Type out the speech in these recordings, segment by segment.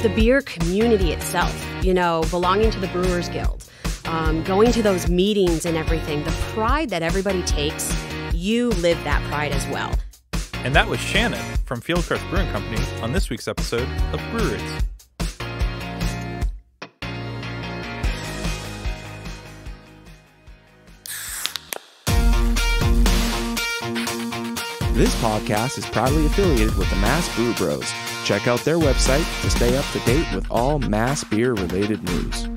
the beer community itself, belonging to the Brewers Guild, going to those meetings and everything, the pride that everybody takes, you live that pride as well. And that was Shannon from Fieldcrest Brewing Company on this week's episode of Breweries. This podcast is proudly affiliated with the Mass Brew Bros. Check out their website to stay up to date with all Mass beer-related news.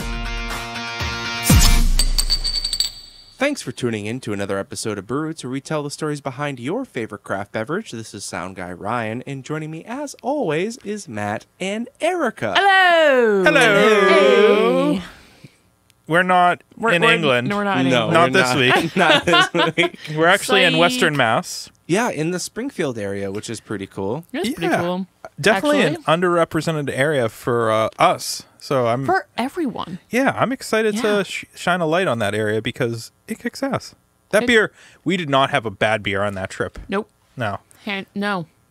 Thanks for tuning in to another episode of Brew Roots, where we tell the stories behind your favorite craft beverage. This is Sound Guy Ryan, and joining me, as always, is Matt and Erica. Hello! Hello! Hey. We're not in England. No, we're not in England. Not this week. Not this week. We're actually in Psych. Western Mass. Yeah, in the Springfield area, which is pretty cool. It's pretty cool. Definitely Actually. an underrepresented area for us. So For everyone. I'm excited to shine a light on that area because it kicks ass. That beer, we did not have a bad beer on that trip. Nope. No. No.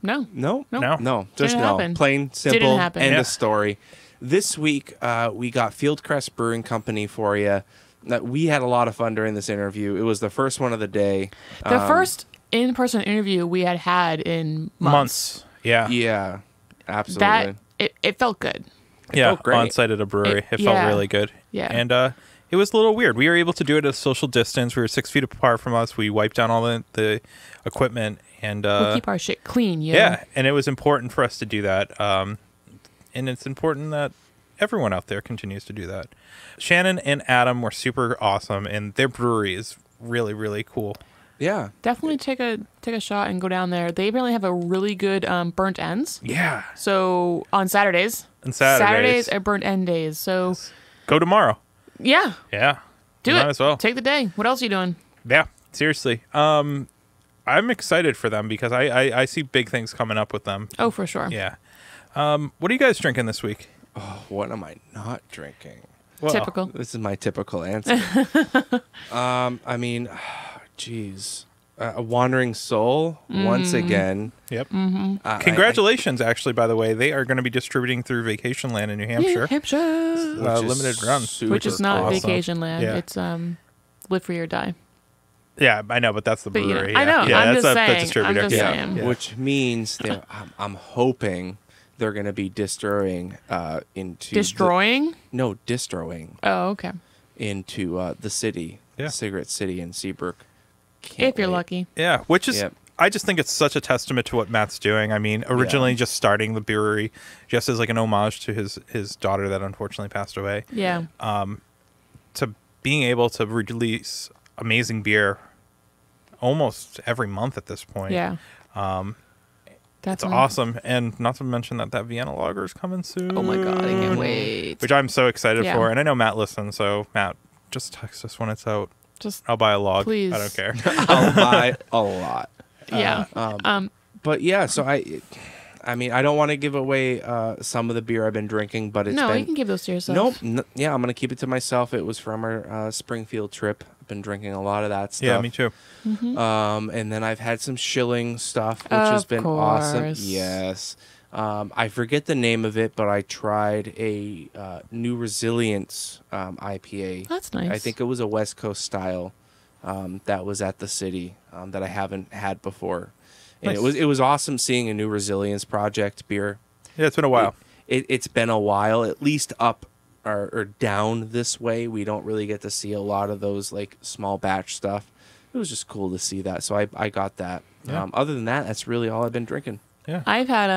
No? No. Just Didn't no. happen. Plain, simple, Didn't happen. end Yeah. of story. This week, we got Fieldcrest Brewing Company for you. We had a lot of fun during this interview. It was the first one of the day. The first in-person interview we had in months. Yeah. Yeah, absolutely. It felt good. Yeah. felt great. On site at a brewery. It felt Yeah. really good. Yeah. And it was a little weird. We were able to do it at a social distance. We were 6 feet apart from us. We wiped down all the equipment. And We keep our shit clean, yeah. And it was important for us to do that. And it's important that everyone out there continues to do that. Shannon and Adam were super awesome, and their brewery is really, really cool. Yeah. Definitely take a shot and go down there. They apparently have a really good burnt ends. Yeah. So on Saturdays. And Saturdays. are burnt end days. So Go tomorrow. yeah. Yeah. Do Might it. as well. Take the day. What else are you doing? Yeah. Seriously. I'm excited for them because I see big things coming up with them. Oh, for sure. Yeah. What are you guys drinking this week? Oh, what am I not drinking? Well, Typical. This is my typical answer. Geez. A Wandering Soul, once again. Yep. Mm-hmm. Congratulations, actually, by the way. They are going to be distributing through Vacation Land in New Hampshire. Limited run. Which is not awesome. Vacation Land. Yeah. It's Live Free or Die. Yeah, I know, but that's the But, brewery. I know. Yeah, I'm that's just the saying. distributor. I'm just Yeah, saying. Yeah. which means I'm hoping they're going to be distroing into Destroying? distroing Oh, okay. into the city, Yeah. Cigarette City in Seabrook. Can't If you're wait. lucky. Yeah, which is, Yep. I just think it's such a testament to what Matt's doing. I mean, originally just starting the brewery just as like an homage to his daughter that unfortunately passed away, Yeah. to being able to release amazing beer almost every month at this point. Yeah. It's awesome. And not to mention that Vienna Lager is coming soon. Oh my God, I can't wait. Which I'm so excited Yeah. for. And I know Matt listens, so Matt, just text us when it's out. Just, I'll buy a log. Please. I don't care. I'll buy a lot. yeah. But yeah, so I mean, I don't want to give away some of the beer I've been drinking, but it's No, been... you can give those to yourself. Nope. Yeah, I'm going to keep it to myself. It was from our Springfield trip. I've been drinking a lot of that stuff. Yeah, me too. And then I've had some shilling stuff, which has been awesome. course. Yes. I forget the name of it, but I tried a New Resilience IPA. That's nice. I think it was a West Coast style that was at the city that I haven't had before. And Nice. it was awesome seeing a New Resilience project beer. Yeah, it's been a while. It's been a while, at least up or down this way. We don't really get to see a lot of those like small batch stuff. It was just cool to see that. So I got that. Yeah. Other than that, that's really all I've been drinking. Yeah. I've had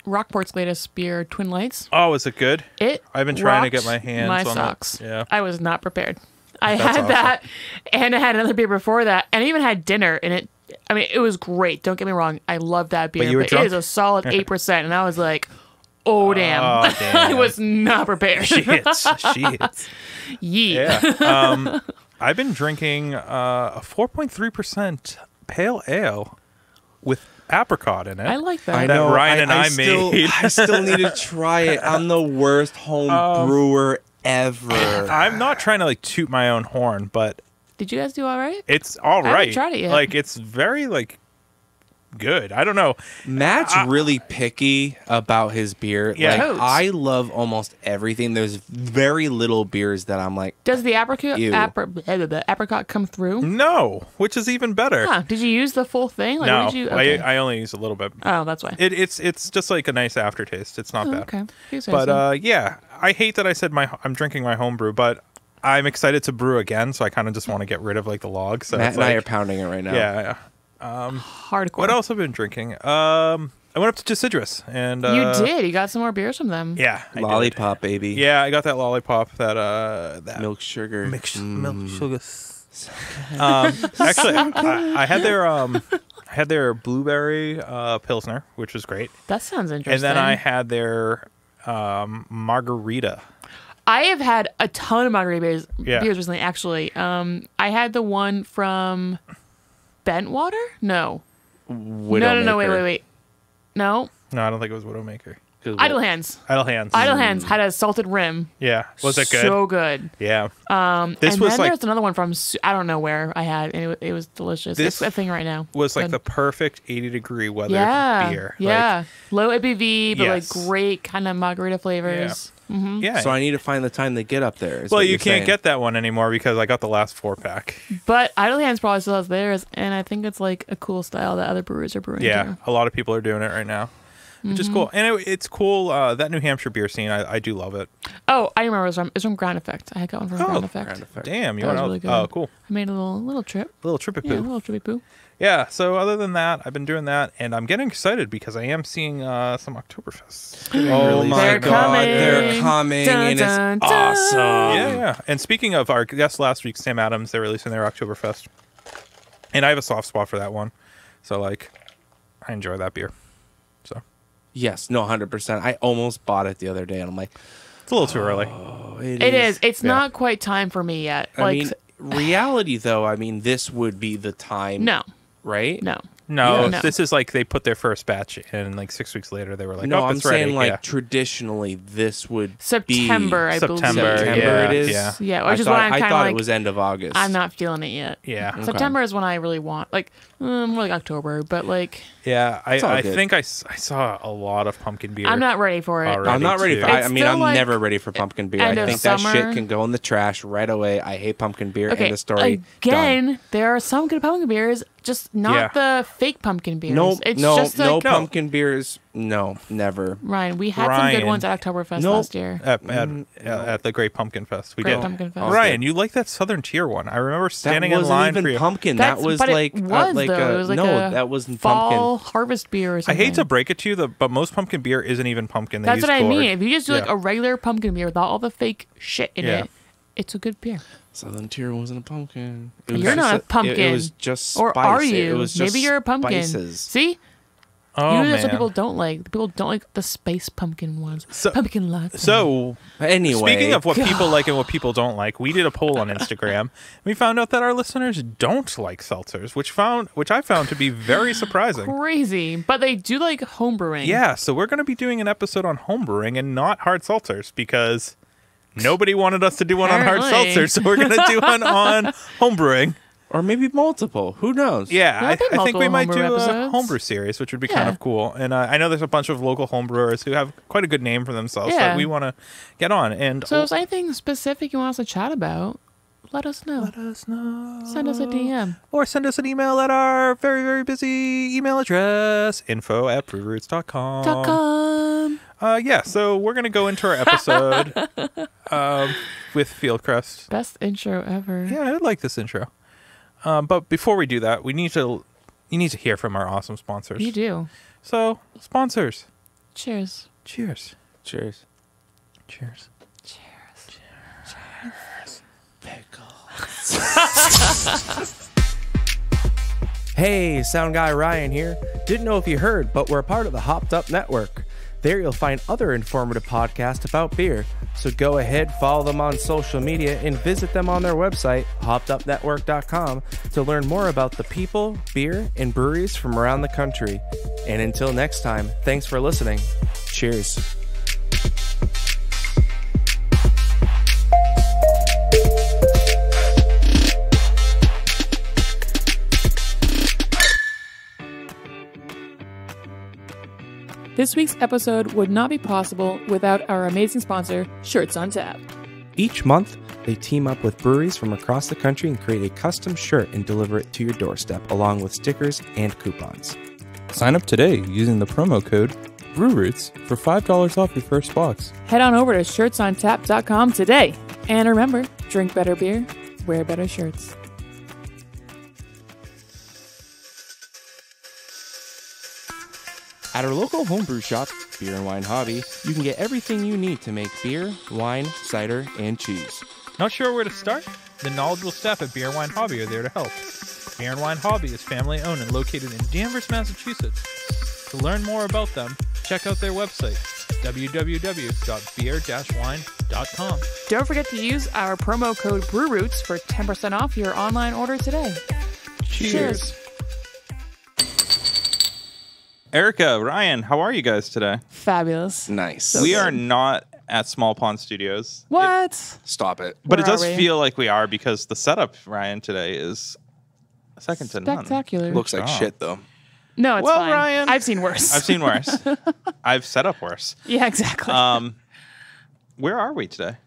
Rockport's latest beer, Twin Lights. Oh, is it good? I've been trying to get my hands my on it. socks. Yeah. I was not prepared. I That's had awesome. that, and I had another beer before that, and I even had dinner, and it was great. Don't get me wrong. I love that beer, you were but drunk? it is a solid 8%, and I was like, oh, damn. Oh, damn. I was not prepared. Shit. Yeah. Yeah. I've been drinking a 4.3% pale ale with apricot in it. I like that. I That know. Ryan and I still, made. I still need to try it. I'm the worst home brewer ever. I'm not trying to like toot my own horn, but Did you guys do all right? it's all I haven't right. tried it yet. Like it's very like good. I don't know. Matt's really picky about his beer. Yeah. Like, Totes. I love almost everything. There's very little beers that I'm like, Does the apricot Ew. apricot come through? No, which is even better. Huh. Did you use the full thing? Like, No, what did you? Okay. I only use a little bit. Oh, that's why. It's just like a nice aftertaste. It's not bad. Okay. You say But so. yeah, I hate that I said I'm drinking my homebrew, but I'm excited to brew again, so I kind of just want to get rid of like the log. So Matt it's and I like, are pounding it right now. yeah. Hardcore. What else have I been drinking? I went up to Deciduous and You did. You got some more beers from them. Yeah, I did. Lollipop, baby. Yeah, I got that lollipop. That Milk sugar. milk sugar. Actually, I had their blueberry pilsner, which was great, That sounds interesting. and then I had their margarita. I have had a ton of margarita beers Yeah. recently, actually. I had the one from Bentwater? No. No, wait. No. No, I don't think it was Widowmaker. Idle Hands. Idle Hands. Idle Hands had a salted rim. Yeah, was it good? So good. Yeah. This was then like there's another one from I don't know where I had, and it was delicious. This It's a thing right now. was like Good. the perfect 80-degree weather yeah, beer. yeah, low ABV, but Yes. like great kind of margarita flavors. Like, yeah. So I need to find the time to get up there. is well, what you you're can't saying. get that one anymore because I got the last 4-pack. But Idle Hands probably still has theirs, and I think it's like a cool style that other brewers are brewing. Yeah, too. a lot of people are doing it right now, which is cool. And it's cool. That New Hampshire beer scene, I do love it. Oh, I remember it was from. It's from Ground Effect. I had got one from Ground Effect. Grand effect. Damn, you That went was out. really good. Oh, cool. I made a little trip. Little trippy Yeah, a poo. little trippy poo. Yeah, so other than that, I've been doing that, and I'm getting excited because I am seeing some Oktoberfest. Getting Oh released my They're right now. god, coming. they're coming, Dun, and it's dun, dun. awesome. Yeah. And speaking of our guest last week, Sam Adams, they're releasing their Oktoberfest. And I have a soft spot for that one. So, like, I enjoy that beer. So, Yes, no, 100%. I almost bought it the other day, and I'm like, it's a little too early. oh, It is. It's Yeah. not quite time for me yet. I mean, reality, though, I mean, this would be the time. no, Right? no. No, Yeah. No. this is like they put their first batch, and like 6 weeks later, they were like, No, oh, I'm it's ready. saying, like, Yeah. traditionally, this would September, be... I September, believe. September yeah, it is? yeah. Yeah, which is why I'm I kinda thought like- it was end of August. I'm not feeling it yet. Yeah. September is when I really want, like, more like October, but like, Yeah, all I good. think I saw a lot of pumpkin beer. I'm not ready for it. Already. I'm not ready too. for It's I mean, still I'm like never ready for pumpkin beer. I end of think that summer. shit can go in the trash right away. I hate pumpkin beer. Okay, End of story. again, Done. there are some good pumpkin beers, just not the fake pumpkin beers. Nope, It's no, just no like, pumpkin beers. No, never. Ryan, we had some Ryan. good ones at Oktoberfest Nope. last year. At the Great Pumpkin Fest. We Great did. Pumpkin Fest. Ryan, you like that Southern Tier one? I remember That standing in wasn't line even for you. pumpkin. That's- That was but like it was, like though. a, It was like no, a that wasn't fall pumpkin. harvest beer or I something. hate to break it to you, but most pumpkin beer isn't even pumpkin. They That's use what I gourd. mean. If you just do like Yeah. a regular pumpkin beer without all the fake shit in Yeah. it, it's a good beer. Southern Tier wasn't a pumpkin. It was You're not just a pumpkin. It was just Or spice. are you? It was just Maybe you're a pumpkin. Spices. See? Oh, That's what man. people don't like. People don't like the space pumpkin ones. So- Pumpkin latte. So, Anyway, speaking of what people like and what people don't like, we did a poll on Instagram. We found out that our listeners don't like seltzers, which I found to be very surprising. Crazy. But they do like homebrewing. Yeah, so we're going to be doing an episode on homebrewing and not hard seltzers because nobody wanted us to do one on hard Apparently. seltzers, so we're going to do one on homebrewing. or maybe multiple. Who knows? Yeah, There'll be I think we multiple might do homebrew a episodes. homebrew series, which would be kind Yeah. of cool. And I know there's a bunch of local homebrewers who have quite a good name for themselves Yeah. that we want to get on. And So if there's anything specific you want us to chat about, let us know. let us know. Send us a DM. Or send us an email at our very, very busy email address, info@breweroots.com. .com. Yeah, so we're going to go into our episode with Fieldcrest. Best intro ever. Yeah, I like this intro. But before we do that, you need to hear from our awesome sponsors. You do. So, sponsors. Cheers. Cheers. Cheers. Cheers. Hey, Sound Guy Ryan here. Didn't know if you heard, but we're a part of the Hopped Up Network. There you'll find other informative podcasts about beer. So go ahead, follow them on social media, and visit them on their website, hoppedupnetwork.com, to learn more about the people, beer, and breweries from around the country. And until next time, thanks for listening. Cheers. This week's episode would not be possible without our amazing sponsor, Shirts on Tap. Each month, they team up with breweries from across the country and create a custom shirt and deliver it to your doorstep, along with stickers and coupons. Sign up today using the promo code BrewRoots for $5 off your first box. Head on over to shirtsontap.com today. And remember, drink better beer, wear better shirts. At our local homebrew shop, Beer and Wine Hobby, you can get everything you need to make beer, wine, cider, and cheese. Not sure where to start? The knowledgeable staff at Beer and Wine Hobby are there to help. Beer and Wine Hobby is family owned and located in Danvers, Massachusetts. To learn more about them, check out their website, www.beer-wine.com. Don't forget to use our promo code BrewRoots for 10% off your online order today. Cheers. Erica, Ryan, how are you guys today? Fabulous. Nice. We are not at Small Pond Studios. What? Stop it. But Where it does are we? feel like we are because the setup, Ryan, today is second to none. Spectacular. Looks like shit, though. No, it's Well, fine. Ryan- I've seen worse. I've seen worse. I've set up worse. Yeah, exactly. Where are we today,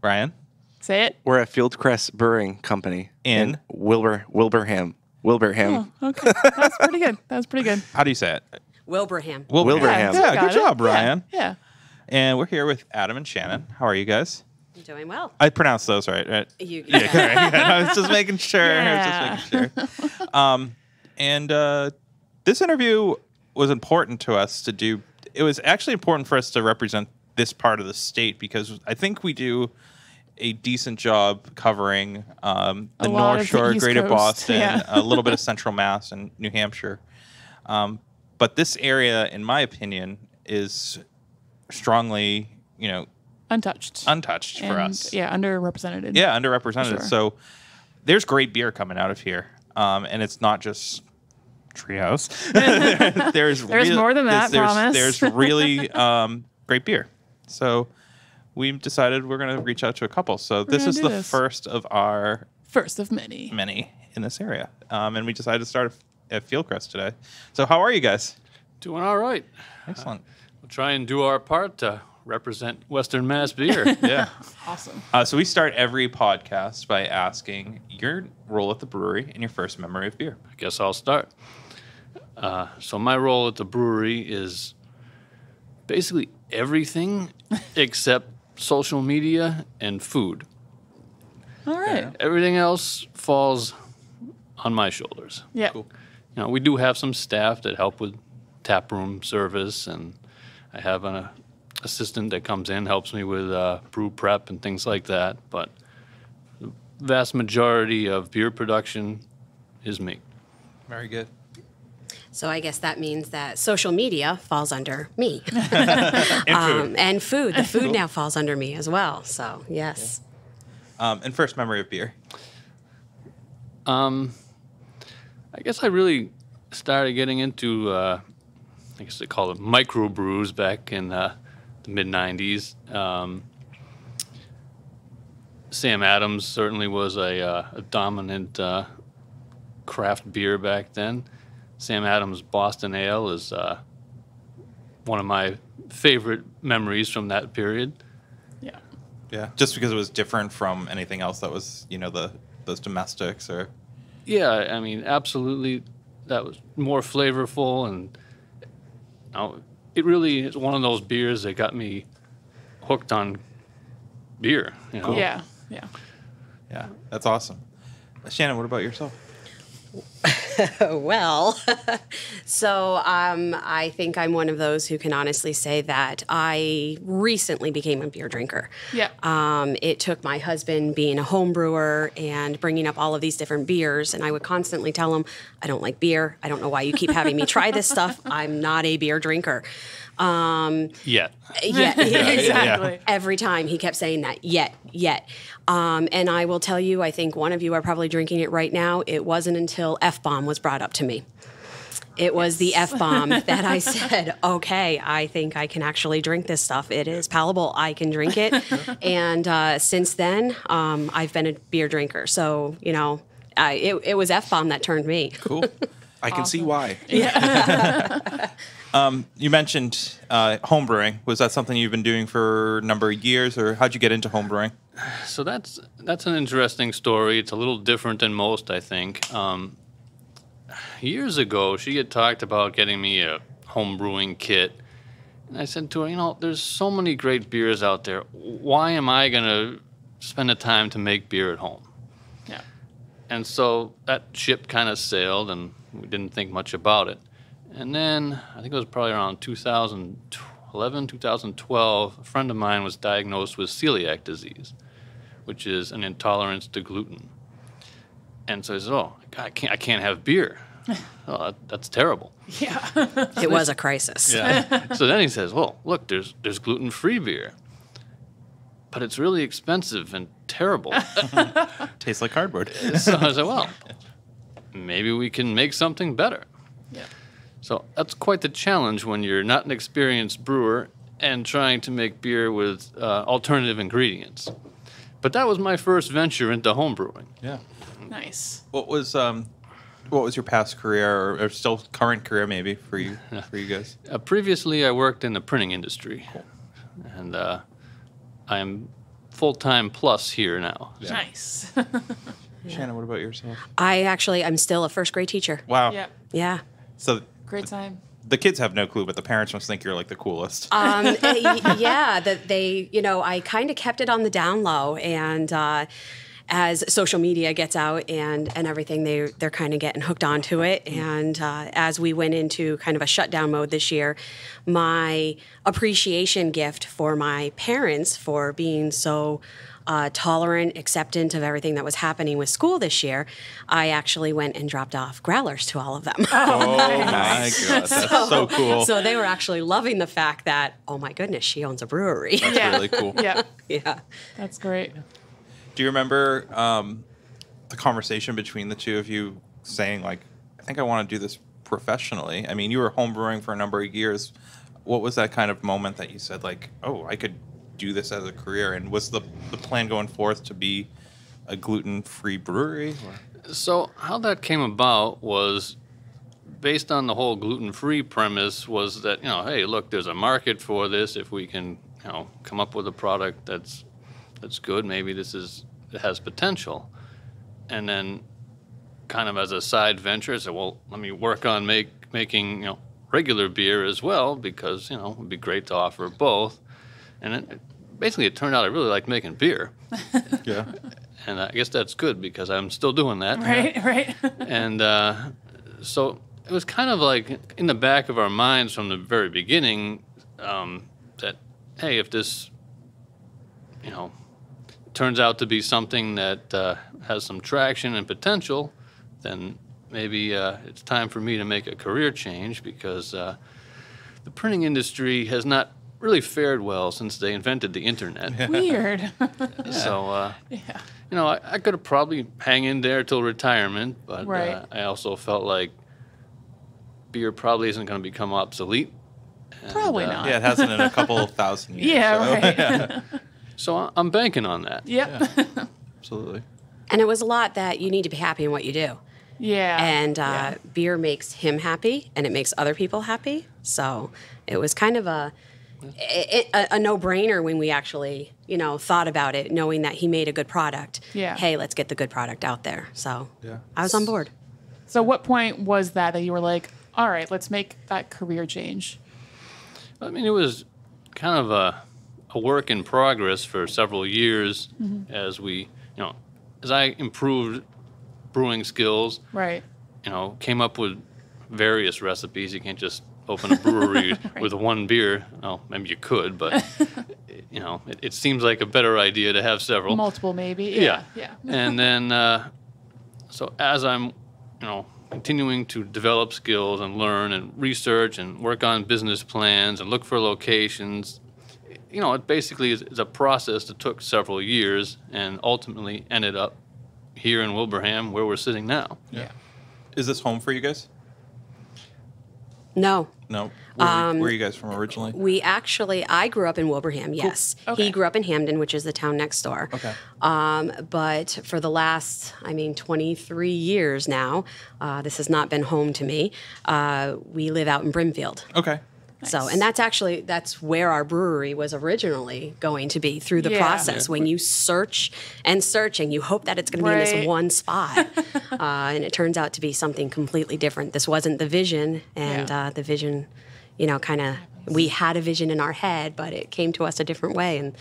Ryan? Say it. We're at Fieldcrest Brewing Company In? Wilbraham. Oh, okay. That's pretty good. How do you say it? Wilbraham. Wilbraham. Yeah, got good it. job, Ryan. Yeah. And we're here with Adam and Shannon. How are you guys? I'm doing well. I pronounced those right? You, Yeah, correct. I was just making sure. Yeah. And this interview was important to us to do. It was actually important for us to represent this part of the state because I think we do a decent job covering the lot North of the Shore, East Greater Coast, Boston, yeah. a little bit of Central Mass and New Hampshire. But this area, in my opinion, is strongly, Untouched. untouched for us. Yeah, underrepresented. Yeah, underrepresented. Sure. So there's great beer coming out of here, and it's not just Treehouse. there's more than that, promise. There's really great beer. So we decided we're going to reach out to a couple. So this gonna is do the this. first of our First of many. in this area, and we decided to start at Fieldcrest today. So how are you guys? Doing all right. Excellent. We'll try and do our part to represent Western Mass beer. Yeah. Awesome. So we start every podcast by asking your role at the brewery and your first memory of beer. I guess I'll start. So my role at the brewery is basically everything except social media and food. All right. Everything else falls on my shoulders. Yeah. Cool. We do have some staff that help with taproom service, and I have an assistant that comes in, helps me with brew prep and things like that. But the vast majority of beer production is me. Very good. So I guess that means that social media falls under me. And food. And food. The food now falls under me as well. So, yes. And first memory of beer. I guess I really started getting into, I guess they call it microbrews back in the mid-'90s. Sam Adams certainly was a dominant craft beer back then. Sam Adams Boston Ale is one of my favorite memories from that period. Yeah. Yeah. Just because it was different from anything else that was, those domestics or. Yeah, I mean, absolutely. That was more flavorful, and it really is one of those beers that got me hooked on beer. Yeah. Yeah. Yeah, that's awesome. Shannon, what about yourself? Well, so I think I'm one of those who can honestly say that I recently became a beer drinker. Yeah. It took my husband being a home brewer and bringing up all of these different beers, and I would constantly tell him, I don't like beer. I don't know why you keep having me try this stuff. I'm not a beer drinker. Yeah. Yeah, Exactly. every time he kept saying that, yet. And I will tell you, I think one of you are probably drinking it right now. It wasn't until F-bomb was brought up to me. It was the F-bomb that I said, okay, I think I can actually drink this stuff. It is palatable. I can drink it. And since then, I've been a beer drinker. So, it was F-bomb that turned me. Cool. I can see why. Yeah. You mentioned homebrewing. Was that something you've been doing for a number of years, or how'd you get into homebrewing? So that's an interesting story. It's a little different than most, I think. Years ago, she had talked about getting me a home brewing kit. And I said to her, there's so many great beers out there. Why am I going to spend the time to make beer at home? Yeah. And so that ship kind of sailed, and we didn't think much about it. And then, I think it was probably around 2011, 2012, a friend of mine was diagnosed with celiac disease, which is an intolerance to gluten. And so I said, I can't have beer. Oh, that's terrible. Yeah. It was a crisis. Yeah. So then he says, well, look, there's gluten-free beer. But it's really expensive and terrible. Tastes like cardboard. So I said, well, maybe we can make something better. Yeah. So that's quite the challenge when you're not an experienced brewer and trying to make beer with alternative ingredients. But that was my first venture into home brewing. Yeah. Nice. What was your past career, or still current career, maybe for you guys? Previously, I worked in the printing industry, and I am full-time plus here now. Yeah. Nice. Shannon, what about yourself? I'm still a first grade teacher. Wow. Yeah. Yeah. So Great time. the kids have no clue, but the parents must think you're like the coolest. Yeah, that they, I kind of kept it on the down low, and as social media gets out and everything, they're kind of getting hooked onto it. And as we went into kind of a shutdown mode this year, my appreciation gift for my parents for being so tolerant, acceptant of everything that was happening with school this year, I actually went and dropped off growlers to all of them. Oh my God, that's so cool. So they were actually loving the fact that, oh my goodness, she owns a brewery. That's Yeah. really cool. Yeah. Yeah. That's great. Do you remember the conversation between the two of you saying, like, I think I want to do this professionally? I mean, you were homebrewing for a number of years. What was that kind of moment that you said, like, oh, I could do this as a career? And was the plan going forth to be a gluten-free brewery? Or? So how that came about was based on the whole gluten-free premise was that, hey, look, there's a market for this. If we can, come up with a product that's good, maybe it has potential. And then kind of as a side venture, I said, well, let me work on making, regular beer as well, because, it would be great to offer both. And it turned out I really liked making beer. Yeah. And I guess that's good because I'm still doing that. Right. And so it was kind of like in the back of our minds from the very beginning that, hey, if this, turns out to be something that has some traction and potential, then maybe it's time for me to make a career change, because the printing industry has not really fared well since they invented the internet. Weird. So, Yeah. I could have probably hang in there till retirement, but Right. I also felt like beer probably isn't going to become obsolete. And, Probably not. Yeah, it hasn't in a couple of thousand years. Yeah, so, right. Yeah, So I'm banking on that. Yep. absolutely. And it was a lot that you need to be happy in what you do. Yeah. And beer makes him happy, and it makes other people happy. So it was kind of a no-brainer when we actually, thought about it, knowing that he made a good product. Yeah. Hey, let's get the good product out there. So Yeah. I was on board. So what point was that you were like, all right, let's make that career change? I mean, it was kind of a work in progress for several years as we, as I improved brewing skills, Right. came up with various recipes. You can't just open a brewery with one beer. Oh, maybe you could, but, it seems like a better idea to have several. Multiple, maybe. Yeah. Yeah. And then, so as I'm, continuing to develop skills and learn and research and work on business plans and look for locations, it basically is a process that took several years and ultimately ended up here in Wilbraham where we're sitting now. Yeah. Is this home for you guys? No. No. Where are you guys from originally? I grew up in Wilbraham, yes. Okay. He grew up in Hamden, which is the town next door. Okay. But for the last, 23 years now, this has not been home to me. We live out in Brimfield. Okay. So, and that's where our brewery was originally going to be through the Yeah. process. When you search and you hope that it's going to be in this Right. one spot. And it turns out to be something completely different. This wasn't the vision, and Yeah. the vision, we had a vision in our head, but it came to us a different way. And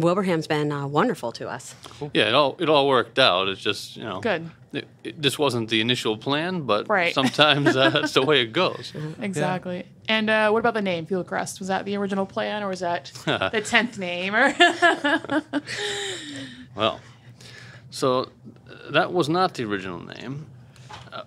Wilbraham's been wonderful to us. Yeah, it all worked out. It's just, Good. This wasn't the initial plan, but Right. sometimes that's the way it goes. Exactly. And what about the name Fieldcrest? Was that the original plan, or was that the 10th name? Or Well, so that was not the original name.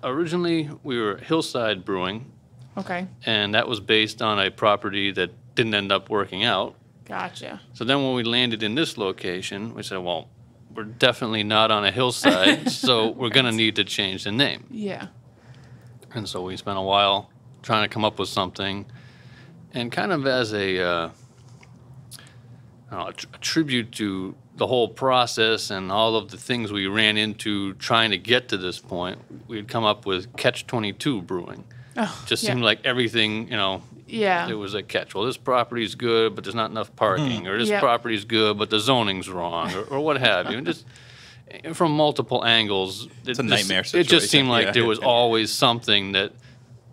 Originally, we were Hillside Brewing, Okay, and that was based on a property that didn't end up working out. gotcha. So then when we landed in this location, we said, well, we're definitely not on a hillside, so we're going to need to change the name. Yeah. And so we spent a while trying to come up with something, and kind of as a tribute to the whole process and all of the things we ran into trying to get to this point, we'd come up with Catch-22 Brewing. Oh, Just yeah. seemed like everything, Yeah. it was a catch. Well, this property's good, but there's not enough parking, or this Yep. property's good, but the zoning's wrong, or what have you. And just from multiple angles, It's a nightmare It just situation, seemed like yeah. there was always something that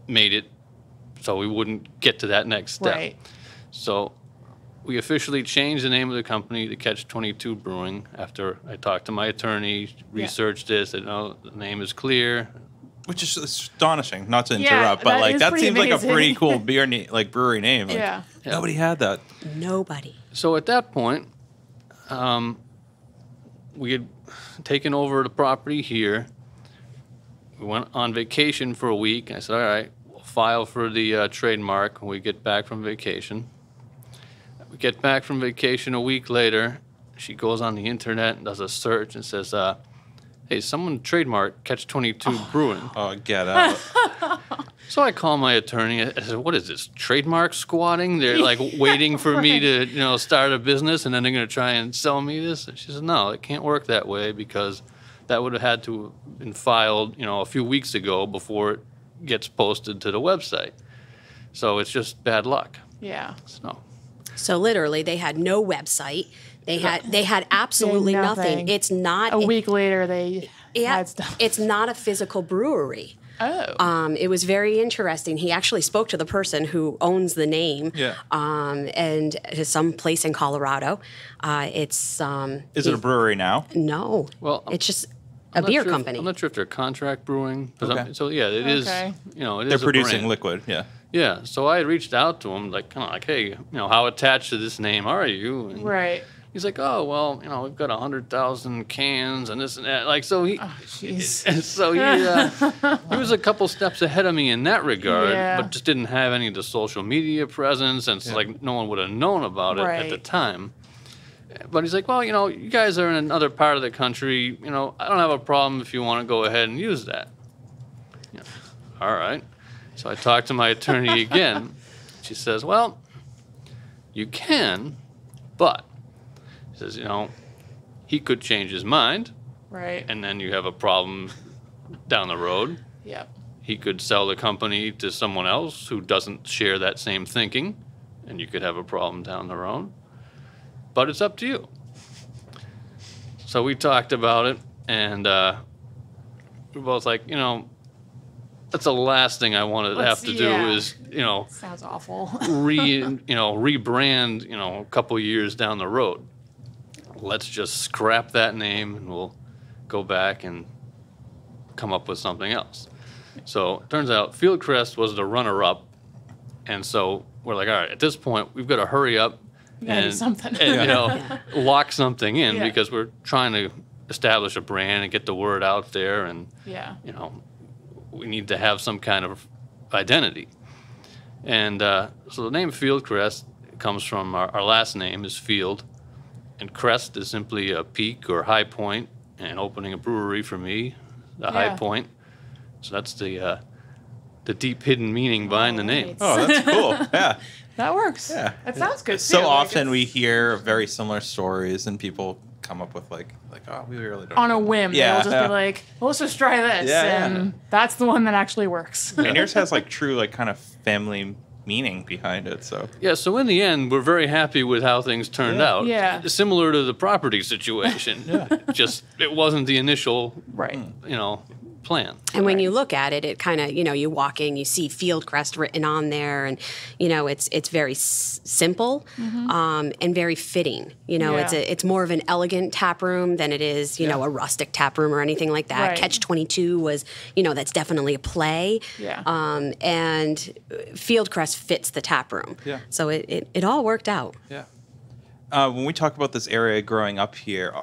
made it so we wouldn't get to that next step. Right. So we officially changed the name of the company to Catch-22 Brewing after I talked to my attorney, researched this, said, no, the name is clear. Which is astonishing, not to Yeah, interrupt, but that like is that pretty seems like a amazing. pretty cool brewery name. Like, Yeah. Nobody had that. Nobody. So at that point, we had taken over the property here. We went on vacation for a week. I said, all right, we'll file for the trademark when we get back from vacation. We get back from vacation a week later. She goes on the internet and does a search and says, hey, someone trademarked Catch-22 Brewing. Oh, get out. So I call my attorney. I said, what is this, trademark squatting? They're like waiting for me to start a business, and then they're going to try and sell me this? And she said, no, it can't work that way, because that would have had to have been filed, a few weeks ago before it gets posted to the website. So it's just bad luck. Yeah. So literally, they had no website. They had absolutely nothing. nothing. It's not A week later, they had stuff. It's not a physical brewery. Oh. It was very interesting. He actually spoke to the person who owns the name. Yeah. And it's some place in Colorado. Is Is it a brewery now? No. Well, it's just I'm a not beer sure company. I'm not sure if they're contract brewing. Okay. So yeah, it is. Okay. It is They're a producing brand. liquid. Yeah. Yeah. So I reached out to him, like, hey, how attached to this name are you? And Right. he's like, oh, well, we've got 100,000 cans and this and that. Like, so he, Jeez. and so he was a couple steps ahead of me in that regard, Yeah. but just didn't have any of the social media presence, and so like no one would have known about it at the Right. time. But he's like, well, you guys are in another part of the country. I don't have a problem if you want to go ahead and use that. Yeah. All right. So I talked to my attorney again. She says, well, you can, but he says, he could change his mind, Right. and then you have a problem down the road. Yep. He could sell the company to someone else who doesn't share that same thinking, and you could have a problem down the road. But it's up to you. So we talked about it, and we're both like, that's the last thing I want to have to do is, Sounds awful. rebrand, a couple years down the road. Let's just scrap that name, and we'll go back and come up with something else. So it turns out Fieldcrest was the runner-up, and so we're like, all right, at this point, we've got to hurry up gotta do and, something. and lock something in, Yeah. because we're trying to establish a brand and get the word out there, and Yeah. we need to have some kind of identity. And so the name Fieldcrest comes from our last name is Field, and crest is simply a peak or high point, and opening a brewery for me, the high Yeah. point. So that's the the deep hidden meaning behind the name. Oh, that's cool. Yeah. That works. Yeah. That sounds good. So too. often we hear very similar stories, and people come up with like, oh, we really don't. On know. a whim, Yeah, they'll just be like, well, let's just try this. Yeah, and yeah. that's the one that actually works. And yours has like true like kind of family meaning behind it. So Yeah, so in the end, we're very happy with how things turned out. Yeah. Similar to the property situation. Just it wasn't the initial, Right. plan. And when you look at it, it kind of, you walk in, you see Fieldcrest written on there, and, it's very simple and very fitting. Yeah. It's more of an elegant tap room than it is, a rustic tap room or anything like that. Right. Catch 22 was, that's definitely a play. Yeah. And Fieldcrest fits the tap room. Yeah. So it all worked out. yeah. When we talk about this area growing up here,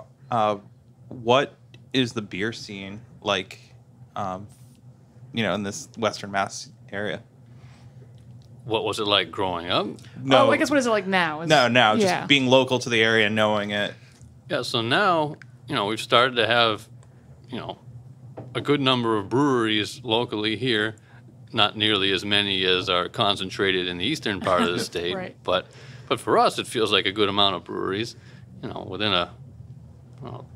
what is the beer scene like? In this Western Mass area. What was it like growing up? No, Oh, I guess what is it like now? no, Yeah. just being local to the area and knowing it. Yeah, so now, we've started to have, a good number of breweries locally here. Not nearly as many as are concentrated in the eastern part of the state. Right. But for us, it feels like a good amount of breweries. Within a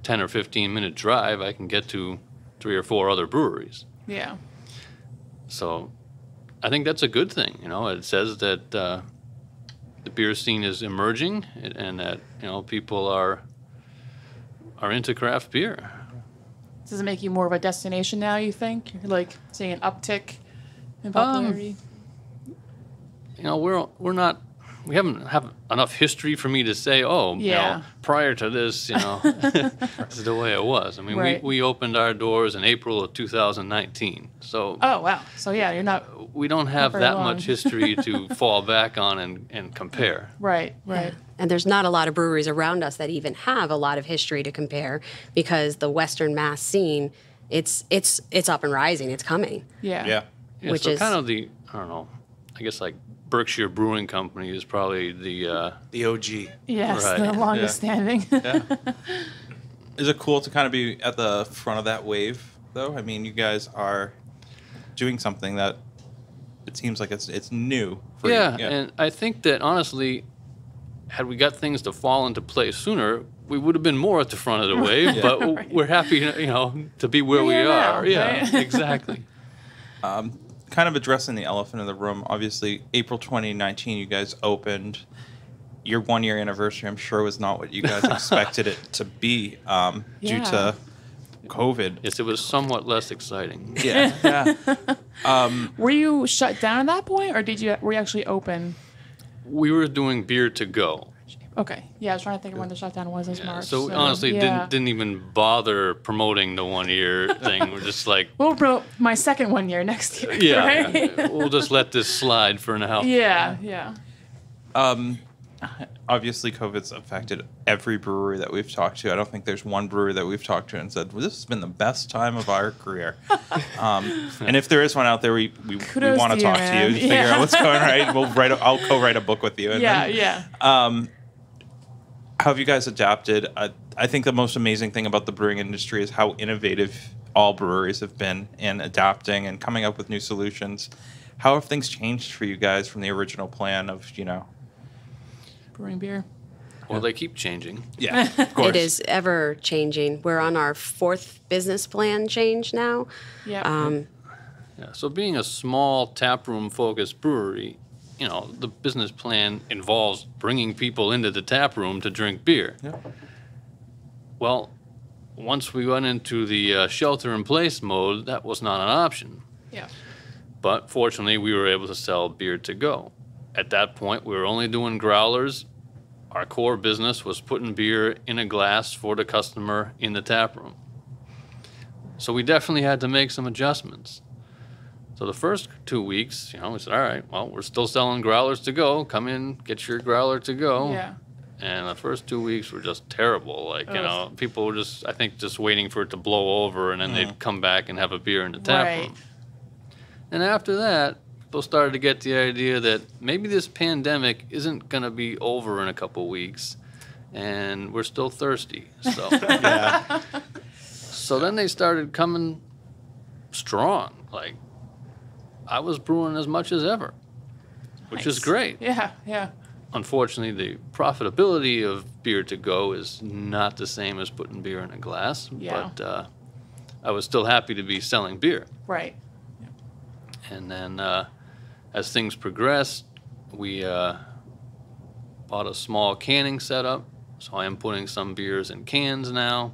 10 or 15 minute drive, I can get to 3 or 4 other breweries. Yeah. So I think that's a good thing. It says that the beer scene is emerging and that, people are into craft beer. Does it make you more of a destination now, you think? You're like seeing an uptick in popularity? We haven't have enough history for me to say, Yeah. prior to this, this is the way it was. I mean, Right. we opened our doors in April of 2019. So Oh, wow. So, yeah, you're not... we don't have very that long. much history to fall back on and compare. Right. And there's not a lot of breweries around us that even have a lot of history to compare, because the Western Mass scene, it's up and rising. It's coming. Yeah. Yeah. Yeah, Which so is- kind of I guess like Berkshire Brewing Company is probably the The OG. Yes, Right. the longest standing. Yeah. Is it cool to kind of be at the front of that wave, though? I mean, you guys are doing something that it seems like it's new for you. and I think that honestly, had we got things to fall into place sooner, we would have been more at the front of the wave. But we're happy, to be where we We're here now, are. Yeah, right? exactly. Kind of addressing the elephant in the room, obviously, April 2019, you guys opened. Your 1-year anniversary, I'm sure, was not what you guys expected it to be due Yeah. to COVID. Yes, it was somewhat less exciting. Yeah. Were you shut down at that point, or were you actually open? We were doing beer to go. Okay. Yeah, I was trying to think of when the shutdown was this March. So honestly, yeah. didn't even bother promoting the 1-year thing. We're just like, We'll promote my second 1 year next year. yeah, Right? we'll just let this slide for now. Yeah. Obviously, COVID's affected every brewery that we've talked to. I don't think there's one brewery that we've talked to and said, well, this has been the best time of our career. And if there is one out there, we Kudos want to to you, talk to you man. to figure out what's going right. I'll co-write a book with you. And then, Yeah. how have you guys adapted? I think the most amazing thing about the brewing industry is how innovative all breweries have been in adapting and coming up with new solutions. How have things changed for you guys from the original plan of, Brewing beer. Well, they keep changing. Yeah, of course. It is ever changing. We're on our 4th business plan change now. Yeah. Yeah. So being a small taproom focused brewery, the business plan involves bringing people into the tap room to drink beer. Yeah. Well, once we went into the shelter-in-place mode, that was not an option. Yeah. But fortunately, we were able to sell beer to go. At that point, we were only doing growlers. Our core business was putting beer in a glass for the customer in the tap room. So we definitely had to make some adjustments. So the first 2 weeks, we said, all right, well, we're still selling growlers to go. Come in, get your growler to go. Yeah. And the first 2 weeks were just terrible. Like, Ugh. people were just waiting for it to blow over, and then they'd come back and have a beer in the tap Right. room. And after that, people started to get the idea that maybe this pandemic isn't going to be over in a couple weeks, and we're still thirsty. So, so then they started coming strong. Like, I was brewing as much as ever, which is great. Yeah, yeah. Unfortunately, the profitability of beer to go is not the same as putting beer in a glass. Yeah. But I was still happy to be selling beer. Right. And then as things progressed, we bought a small canning setup. So I am putting some beers in cans now.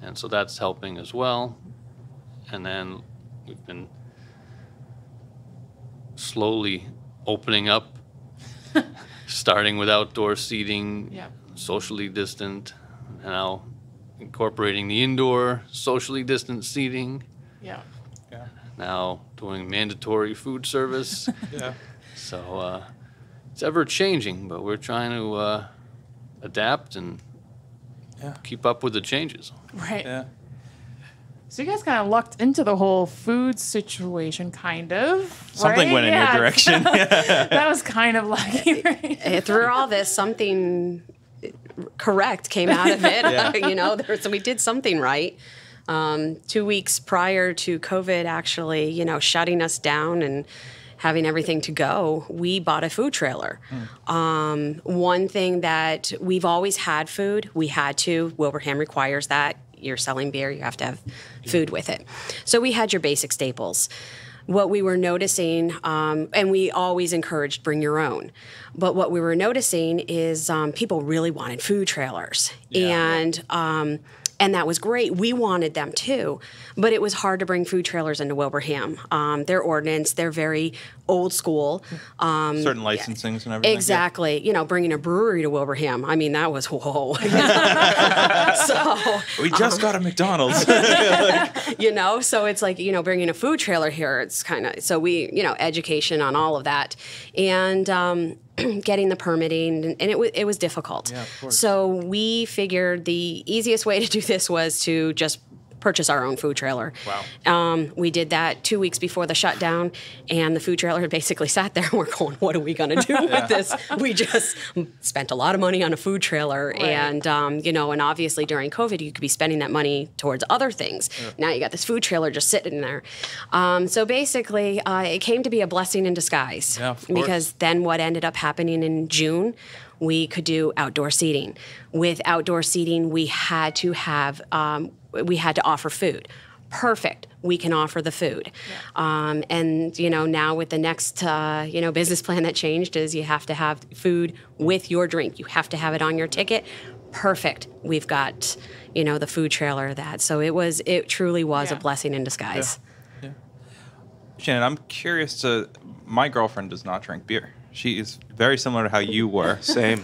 And so that's helping as well. And then we've been slowly opening up, starting with outdoor seating, Yeah. socially distant, and now incorporating the indoor socially distant seating, Yeah. Yeah. now doing mandatory food service. Yeah. So it's ever changing, but we're trying to adapt and Yeah. keep up with the changes. Right. Yeah. So you guys kind of lucked into the whole food situation, kind of. Something right? went in your direction. That was kind of lucky, right? Through all this, something correct came out of it. Yeah. So we did something right. 2 weeks prior to COVID actually, shutting us down and having everything to go, we bought a food trailer. One thing that we've always had food, we had to, Wilbraham requires that. You're selling beer, you have to have food with it. So we had your basic staples. What we were noticing, and we always encouraged bring your own, but what we were noticing is people really wanted food trailers. Yeah. And that was great. We wanted them too, but it was hard to bring food trailers into Wilbraham. Their ordinance, they're very old school. Certain licensings and everything. Exactly. Bringing a brewery to Wilbraham, I mean, that was whoa. So We just got a McDonald's. so it's like, bringing a food trailer here, it's kind of, so we, education on all of that. And getting the permitting, and it was difficult. Yeah, of course. So we figured the easiest way to do this was to just purchase our own food trailer. Wow. We did that 2 weeks before the shutdown, and the food trailer basically sat there and we're going, what are we going to do with this? We just spent a lot of money on a food trailer. Right. And, and obviously during COVID, you could be spending that money towards other things. Now you got this food trailer just sitting there. So basically, it came to be a blessing in disguise. Yeah, of course. Because then what ended up happening in June, we could do outdoor seating. With outdoor seating, we had to have we had to offer food. Perfect. We can offer the food. Yeah. And, now with the next, business plan that changed is you have to have food with your drink. You have to have it on your ticket. Perfect. We've got, the food trailer that. So it truly was a blessing in disguise. Yeah. Shannon, I'm curious my girlfriend does not drink beer. She is very similar to how you were. Same.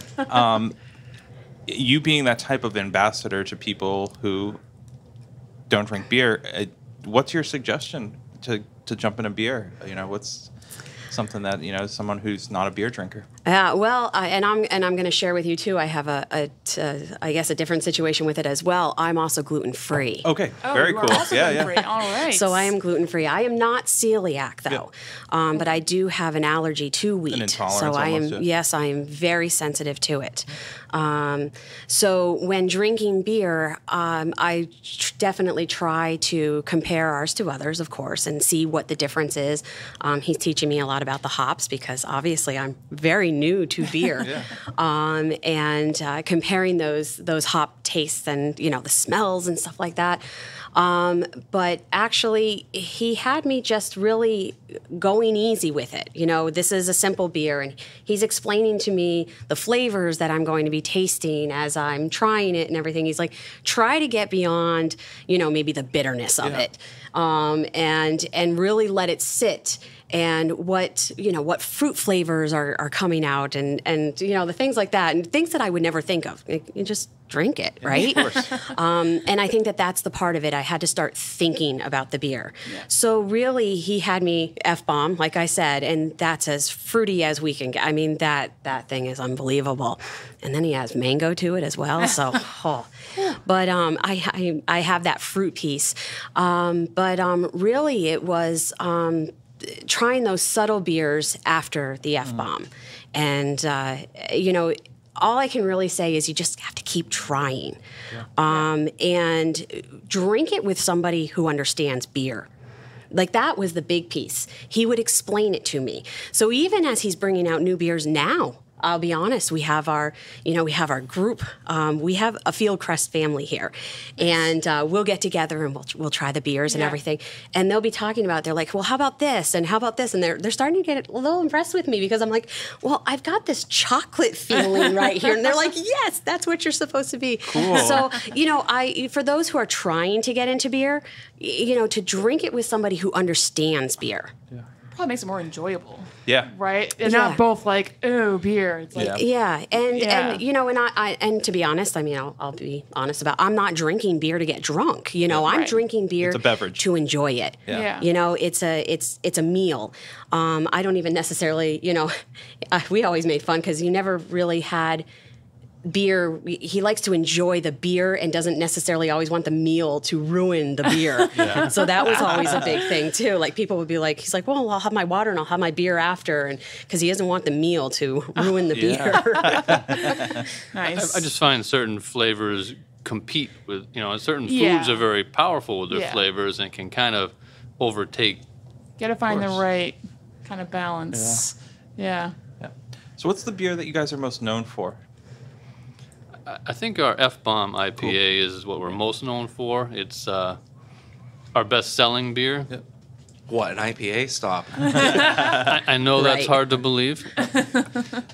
You being that type of ambassador to people who don't drink beer, what's your suggestion to jump into beer? What's something that someone who's not a beer drinker? Well, and I'm going to share with you too. I have I guess a different situation with it as well. I'm also gluten free. Okay, Oh, very you are cool. also Yeah, gluten-free. yeah. All right. So I am gluten free. I am not celiac though, but I do have an allergy to wheat. intolerance So I am almost, yeah. yes, I am very sensitive to it. So when drinking beer, I definitely try to compare ours to others, of course, and see what the difference is. He's teaching me a lot about the hops because obviously I'm very new to beer, and comparing those hop tastes and the smells and stuff like that. But actually, he had me just really going easy with it. This is a simple beer, and he's explaining to me the flavors that I'm going to be tasting as I'm trying it and everything. He's like, try to get beyond, maybe the bitterness of it, and really let it sit. And what fruit flavors are coming out, and the things like that, and things that I would never think of. You just drink it, right? Of course. And I think that's the part of it. I had to start thinking about the beer. Yeah. So really, he had me F-bomb, like I said, and that's as fruity as we can get. I mean, that thing is unbelievable. And then he has mango to it as well. So, but I have that fruit piece. But really, it was trying those subtle beers after the F-bomb. And, all I can really say is you just have to keep trying. And drink it with somebody who understands beer. Like that was the big piece. He would explain it to me. So even as he's bringing out new beers now, I'll be honest, we have our group. We have a Fieldcrest family here, and we'll get together and we'll try the beers and everything. And they'll be talking about, they're like, well, how about this? And how about this? And they're starting to get a little impressed with me because I'm like, well, I've got this chocolate feeling right here. And they're like, yes, that's what you're supposed to be. Cool. So, for those who are trying to get into beer, to drink it with somebody who understands beer. Yeah. Probably makes it more enjoyable. Yeah. Right? And not both like, oh, beer. It's like, and to be honest, I mean, I'll be honest about, I'm not drinking beer to get drunk. I'm drinking beer It's a beverage. to enjoy it. Yeah. It's a meal. I don't even necessarily, we always made fun because you never really had beer. He likes to enjoy the beer and doesn't necessarily always want the meal to ruin the beer. So that was always a big thing too. Like people would be like, he's like, well, I'll have my water and I'll have my beer after, and because he doesn't want the meal to ruin the beer. nice. I just find certain flavors compete with, certain foods are very powerful with their flavors and can kind of overtake. Got to find the right kind of balance. Yeah. So what's the beer that you guys are most known for? I think our F-Bomb IPA is what we're most known for. It's our best-selling beer. Yep. What, an IPA? Stop. I know that's Right. hard to believe.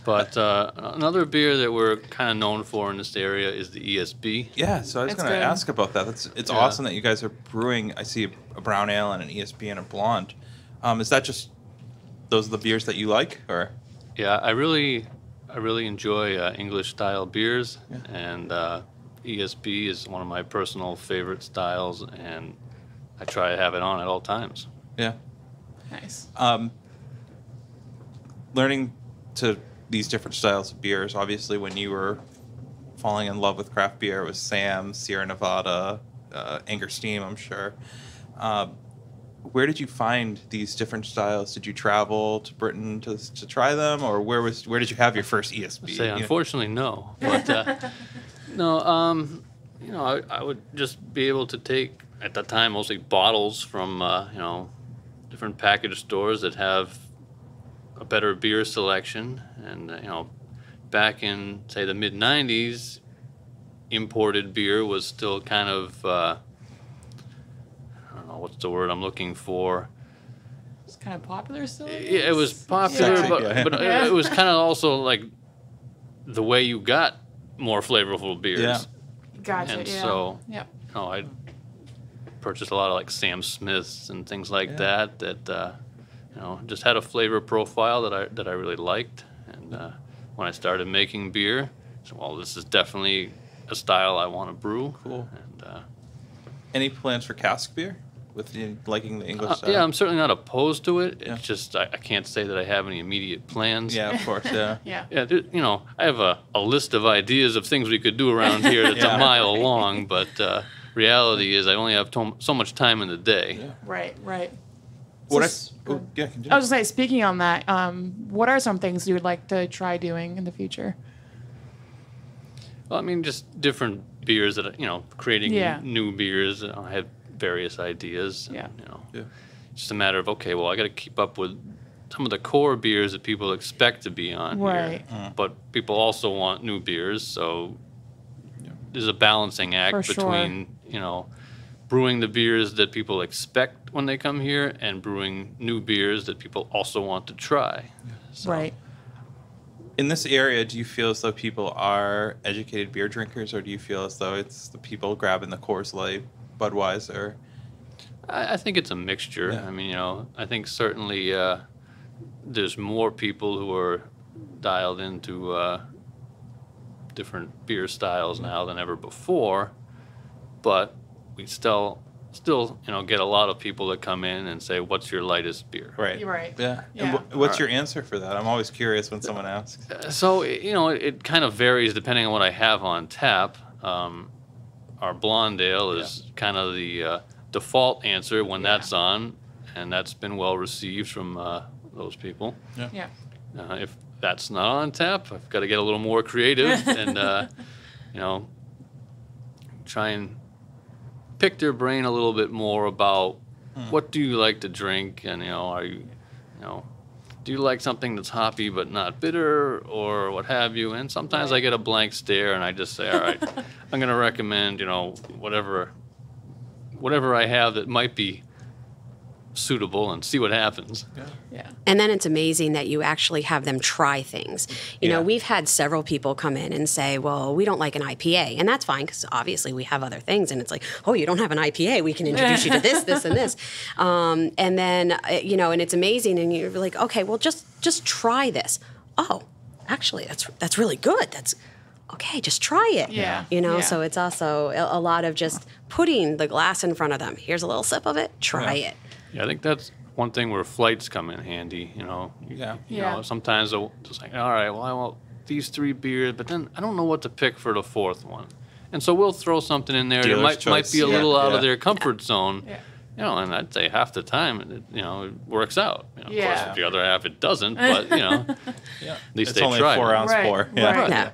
But another beer that we're kind of known for in this area is the ESB. Yeah, so I was That's going to good. ask about that. It's awesome that you guys are brewing. I see a brown ale and an ESB and a blonde. Is that just those are the beers that you like, or? Yeah, I really enjoy English-style beers, and ESB is one of my personal favorite styles, and I try to have it on at all times. Yeah. Nice. Learning to these different styles of beers, obviously when you were falling in love with craft beer, it was Sam's, Sierra Nevada, Anger Steam, I'm sure. Where did you find these different styles? Did you travel to Britain to try them, or where did you have your first ESB? Unfortunately, no. But no, I would just be able to take, at that time, mostly bottles from different package stores that have a better beer selection, and back in say the mid '90s, imported beer was still kind of what's the word I'm looking for? It's kind of popular still. Yeah, it was popular, Sexy, but it was kind of also like the way you got more flavorful beers. Yeah. Gotcha. And yeah. so, Yep. I purchased a lot of like Sam Smiths and things like that just had a flavor profile that I really liked. And when I started making beer, I said, well, this is definitely a style I want to brew. Cool. And Any plans for cask beer with liking the English style? yeah, I'm certainly not opposed to it. Yeah. It's just I can't say that I have any immediate plans. Yeah, of course, yeah. Yeah. Yeah, I have a list of ideas of things we could do around here that's Yeah. a mile long, but reality is I only have so much time in the day. Yeah. Right. Right. What So continue. I was gonna say, speaking on that, what are some things you would like to try doing in the future? Well, I mean, just different beers that, creating Yeah. new beers. I have various ideas. And, Yeah. Yeah. Just a matter of, okay, well, I got to keep up with some of the core beers that people expect to be on Right. here. But people also want new beers, so there's a balancing act For sure. between, brewing the beers that people expect when they come here and brewing new beers that people also want to try. So, Right. In this area, do you feel as though people are educated beer drinkers, or do you feel as though it's the people grabbing the Coors Light, Budweiser? I think it's a mixture. Yeah. I mean, I think certainly there's more people who are dialed into different beer styles now than ever before, but we still get a lot of people that come in and say, "What's your lightest beer?" Right. You're right. Yeah. Yeah. And what's your answer for that? I'm always curious when someone asks. So it kind of varies depending on what I have on tap. Our blonde ale is kind of the default answer when that's on, and that's been well received from those people. Yeah. If that's not on tap, I've got to get a little more creative and try and pick their brain a little bit more about what do you like to drink? And, do you like something that's hoppy but not bitter or what have you? And sometimes I get a blank stare and I just say, all right, I'm going to recommend, whatever I have that might be suitable and see what happens. Yeah. And then it's amazing that you actually have them try things. You know, we've had several people come in and say, well, we don't like an IPA. And that's fine because obviously we have other things. And it's like, oh, you don't have an IPA. We can introduce you to this, this, and this. And then, and it's amazing. And you're like, okay, well, just try this. Oh, actually, that's really good. That's okay, just try it. Yeah. So it's also a lot of just putting the glass in front of them. Here's a little sip of it. Try it. Yeah, I think that's one thing where flights come in handy. Sometimes they'll just like, all right, well, I want these 3 beers, but then I don't know what to pick for the 4th one. And so we'll throw something in there that might be a little out of their comfort zone. Yeah. And I'd say half the time, it works out. Of course, with the other half, it doesn't, but, at least it's they only tried. 4 ounce Right. pour. Right.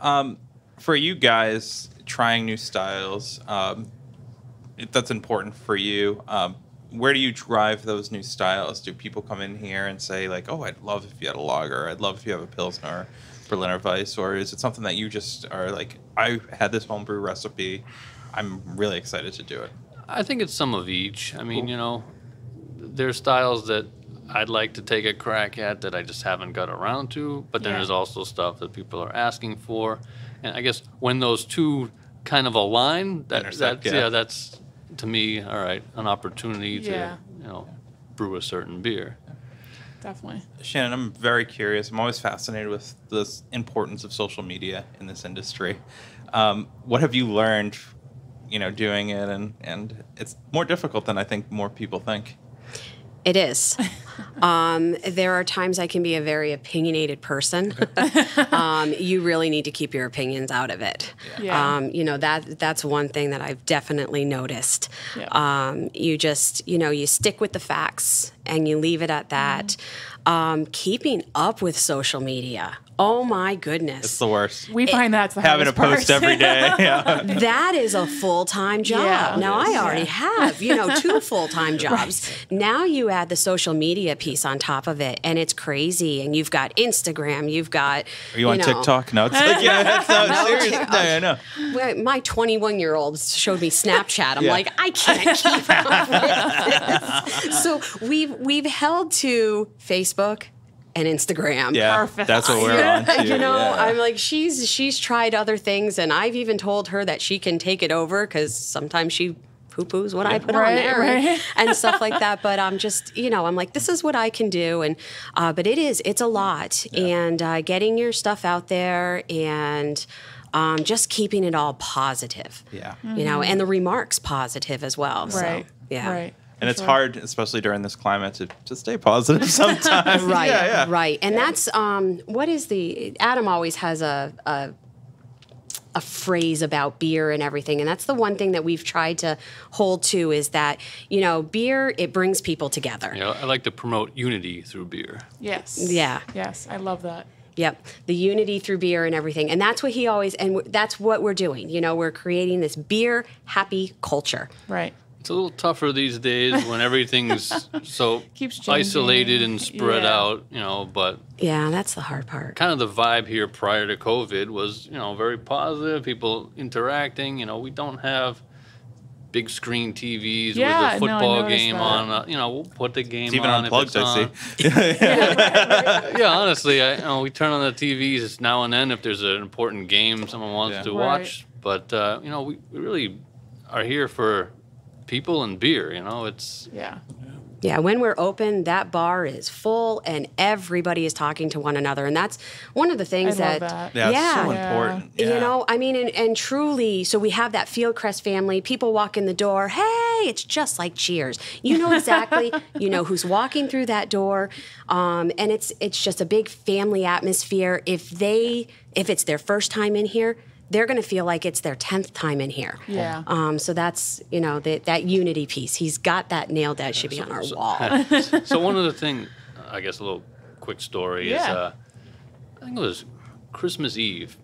Yeah. For you guys, trying new styles, that's important for you. Where do you drive those new styles? Do people come in here and say, like, oh, I'd love if you had a lager, I'd love if you have a Pilsner or Berliner Weiss, or is it something that you just are like, I had this homebrew recipe, I'm really excited to do it? I think it's some of each. I mean, there's styles that I'd like to take a crack at that I just haven't got around to, but then there's also stuff that people are asking for. And I guess when those two kind of align, that's to me, all right, an opportunity to, brew a certain beer. Definitely. Shannon, I'm very curious. I'm always fascinated with the importance of social media in this industry. What have you learned, doing it? And it's more difficult than I think more people think. It is. There are times I can be a very opinionated person. You really need to keep your opinions out of it. Yeah. That's one thing that I've definitely noticed. Yeah. You just, you stick with the facts and you leave it at that. Keeping up with social media. Oh my goodness. It's the worst. We find that's the Having hardest a post part. every day. Yeah. That is a full-time job. Yeah. Now, I already have, 2 full-time jobs. Right. Now you add the social media piece on top of it, and it's crazy. And you've got Instagram, you've got, Are you on TikTok? No, it's like, that's not serious. TikTok. No, I know. Well, my 21-year-old showed me Snapchat. I'm like, I can't keep up with this. So we've held to Facebook and Instagram. Yeah, Perfect. that's what we're on to. I'm like, she's tried other things, and I've even told her that she can take it over because sometimes she poo-poos what I put on there and stuff like that. But I'm just, I'm like, this is what I can do. And but it's a lot. And getting your stuff out there and just keeping it all positive. Yeah. And the remarks positive as well. Right. So, yeah. Right. And it's hard, especially during this climate, to stay positive sometimes. Right, right. And that's, Adam always has a phrase about beer and everything. And that's the one thing that we've tried to hold to is that, beer, it brings people together. I like to promote unity through beer. Yes. Yeah. Yes. I love that. Yep. The unity through beer and everything. And that's what he always, and that's what we're doing. We're creating this beer happy culture. Right. It's a little tougher these days when everything's so Keeps changing. isolated and spread Yeah. out, but Yeah, that's the hard part. kind of the vibe here prior to COVID was, very positive, people interacting. We don't have big screen TVs Yeah, with no, I the football noticed game that. on. We'll put the game It's even on unplugged, if it's I on. see. Yeah, honestly, we turn on the TVs now and then if there's an important game someone wants to Right. watch. But, we really are here for people and beer, it's... Yeah. Yeah, when we're open, that bar is full and everybody is talking to one another. And that's one of the things I love that, that. Yeah, it's so Yeah. important. Yeah. I mean, and truly, so we have that Fieldcrest family. People walk in the door. Hey, it's just like Cheers. You know exactly, who's walking through that door, and it's just a big family atmosphere. If it's their first time in here, they're going to feel like it's their 10th time in here. Yeah. So that's that unity piece. He's got that nailed. That should be on our wall. So one of the things, I guess a little quick story is, Yeah. I think it was Christmas Eve.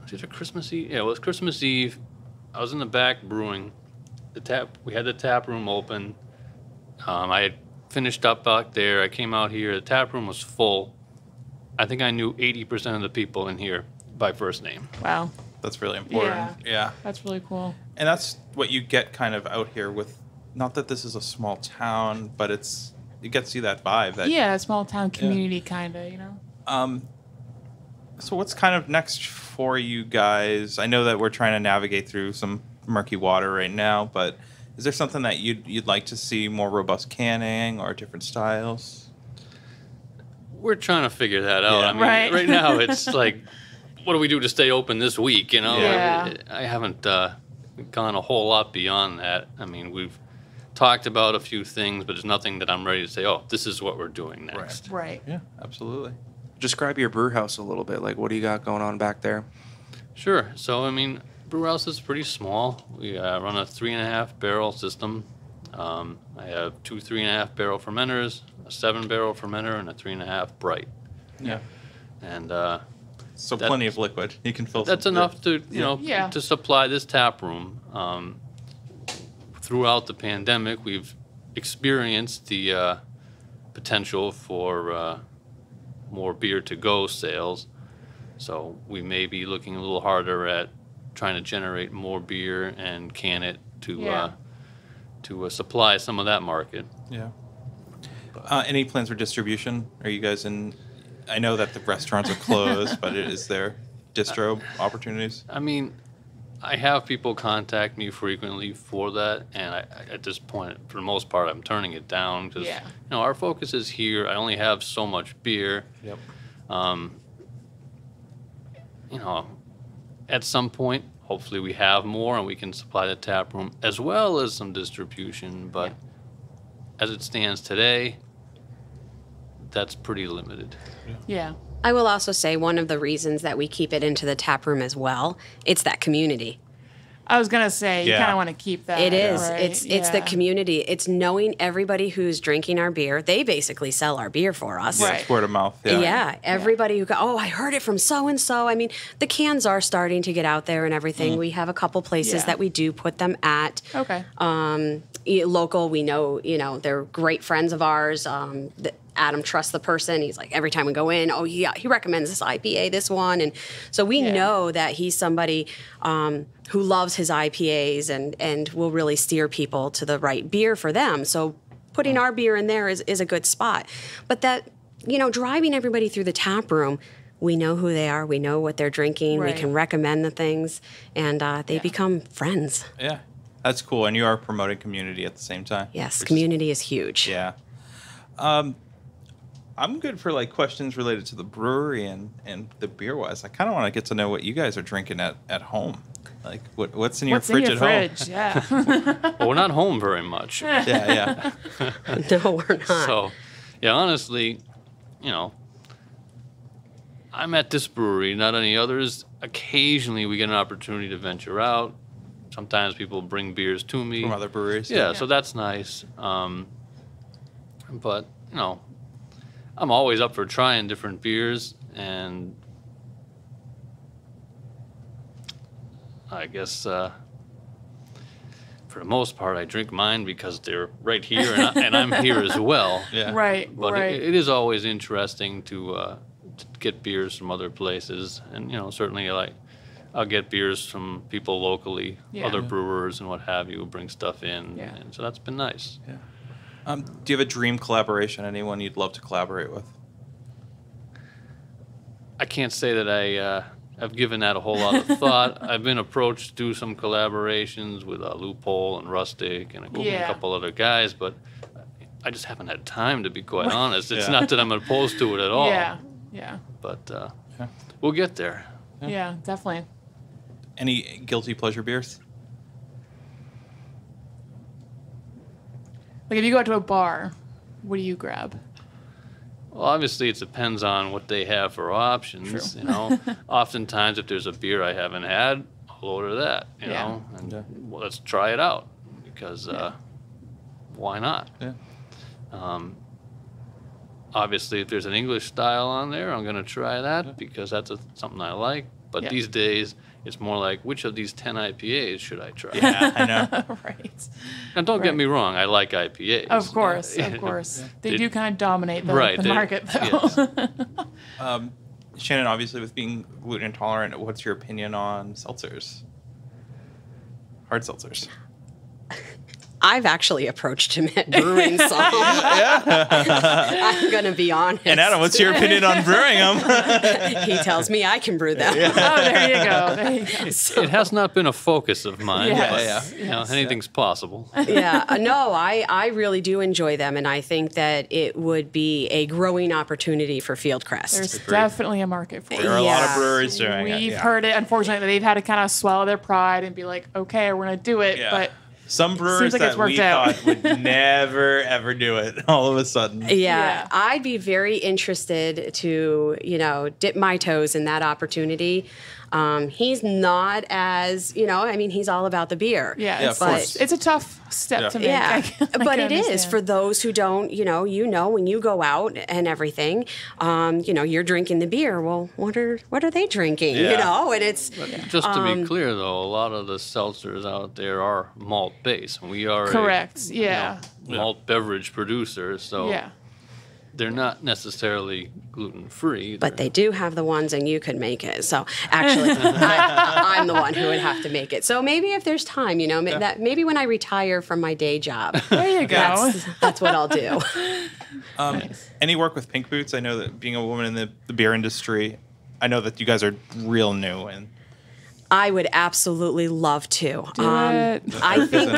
Was it a Christmas Eve? Yeah, it was Christmas Eve. I was in the back brewing, we had the tap room open. I had finished up back there. I came out here. The tap room was full. I think I knew 80% of the people in here by first name. Wow. That's really important. Yeah. That's really cool. And that's what you get kind of out here with, not that this is a small town, but it gets you that vibe. That, Yeah, a small town community kind of, you know? So what's kind of next for you guys? I know that we're trying to navigate through some murky water right now, but is there something that you'd like to see, more robust canning or different styles? We're trying to figure that out. Yeah. I mean, Right. now it's like, what do we do to stay open this week? You know, Yeah. I haven't gone a whole lot beyond that. I mean, we've talked about a few things, but there's nothing that I'm ready to say, oh, this is what we're doing next. Right. Yeah, absolutely. Describe your brew house a little bit. Like, what do you got going on back there? Sure. So, I mean, brew house is pretty small. We run a 3.5 barrel system. I have 2 3.5 barrel fermenters, a 7 barrel fermenter, and a 3.5 bright. Yeah. And So That- plenty of liquid. You can fill. that's some enough to Yeah. to supply this tap room. Throughout the pandemic, we've experienced the potential for more beer to go sales. So we may be looking a little harder at trying to generate more beer and can it to supply some of that market. Yeah. Any plans for distribution? Are you guys in? I know that the restaurants are closed, but is there distro opportunities? I mean, I have people contact me frequently for that, and I at this point, for the most part, I'm turning it down because Yeah. our focus is here. I only have so much beer. Yep. At some point, hopefully, we have more and we can supply the tap room as well as some distribution. But as it stands today, that's pretty limited. Yeah. I will also say one of the reasons that we keep it into the tap room as well, it's that community. I was going to say, you Yeah. kind of want to keep that. It is. Right? It's the community. It's knowing everybody who's drinking our beer. They basically sell our beer for us. Right. It's word of mouth. Yeah. Yeah. Everybody who go, oh, I heard it from so and so. I mean, the cans are starting to get out there and everything. We have a couple places Yeah. that we do put them at. Okay. Local, we know, they're great friends of ours. Adam trusts the person. He's like, every time we go in, oh, yeah, he recommends this IPA, this one. And so we know that he's somebody who loves his IPAs and will really steer people to the right beer for them. So putting our beer in there is a good spot. But that, driving everybody through the tap room, we know who they are. We know what they're drinking. Right. We can recommend the things. And they become friends. Yeah. That's cool. And you are promoting community at the same time. Yes, which is- community is huge. Yeah. I'm good for questions related to the brewery and the beer wise. I kind of want to get to know what you guys are drinking at home. Like what's in your What's fridge in your at fridge? Yeah. Well, we're not home very much. home? Yeah. No, we're not. So, honestly, I'm at this brewery, not any others. Occasionally, we get an opportunity to venture out. Sometimes people bring beers to me. From other breweries. Yeah, so that's nice. But, I'm always up for trying different beers, and I guess for the most part, I drink mine because they're right here, and I'm here as well. Yeah. Right. But right. it is always interesting to get beers from other places, and certainly I'll get beers from people locally, Yeah. other brewers and what have you, who bring stuff in, Yeah. and so that's been nice. Yeah. Do you have a dream collaboration? Anyone you'd love to collaborate with? I can't say that I've given that a whole lot of thought. I've been approached to do some collaborations with Loophole and Rustic and a couple other guys, but I just haven't had time, to be quite honest. It's not that I'm opposed to it at all. Yeah. Yeah. But we'll get there. Yeah. Definitely. Any guilty pleasure beers? Like if you go out to a bar, what do you grab? Well, obviously, it depends on what they have for options. Oftentimes, if there's a beer I haven't had, I'll order that. You know, and well, let's try it out because why not? Yeah. Obviously, if there's an English style on there, I'm going to try that because that's something I like. But Yeah. these days, it's more like, which of these 10 IPAs should I try? Yeah, I know. Right. And don't get me wrong, I like IPAs. Of course, of course. They do kind of dominate the Right, market, though. Yes. Shannon, obviously, with being gluten intolerant, what's your opinion on seltzers? Hard seltzers. I've actually approached him at brewing some. I'm going to be honest. And Adam, what's your opinion on brewing them? He tells me I can brew them. Oh, there you go. There you go. It has not been a focus of mine, Yes, but you know, anything's possible. Yeah, no, I really do enjoy them, and I think that it would be a growing opportunity for Fieldcrest. There's definitely a market for There are it. a lot of Yeah. breweries doing it. We've Yeah. heard it. Unfortunately, they've had to kind of swallow their pride and be like, okay, we're going to do it. Yeah. But Some brewers like it's that worked we out. thought would never, ever do it, all of a sudden. Yeah, I'd be very interested to, dip my toes in that opportunity. He's not as, he's all about the beer. yeah, Yeah, it's, of course. it's a tough step Yeah. to make. Yeah, I can but it is understand. for those who don't, when you go out and everything, you're drinking the beer. Well, what are they drinking? Yeah. And it's Just to be clear, though, a lot of the seltzers out there are malt-based. And we are Correct. Yeah. a malt beverage producer, so Yeah. they're not necessarily gluten-free. but they do have the ones, and you could make it. So actually, I'm the one who would have to make it. So maybe if there's time, that maybe when I retire from my day job, There you go. that's what I'll do. Any work with Pink Boots? I know that being a woman in the beer industry, I know that you guys are real new. And I would absolutely love to. it. I think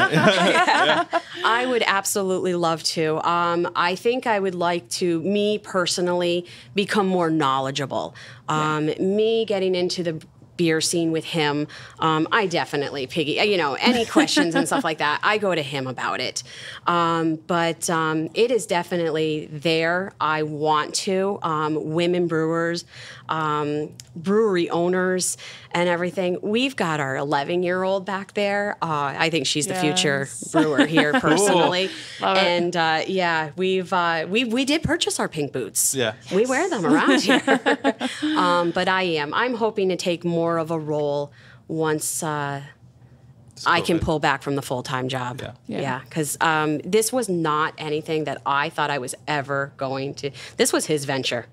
I would absolutely love to. I think I would like to, me personally, become more knowledgeable. Me getting into the beer scene with him, I definitely any questions and stuff like that, I go to him about it. But it is definitely there. I want to. Women brewers, brewery owners, and everything. We've got our 11-year-old back there. I think she's the future Yes. brewer here, personally. Love it. And we did purchase our Pink Boots. Yeah. We wear them around here. But I'm hoping to take more of a role once I can COVID. pull back from the full-time job. Yeah. Yeah. Because this was not anything that I thought I was ever going to. This was his venture.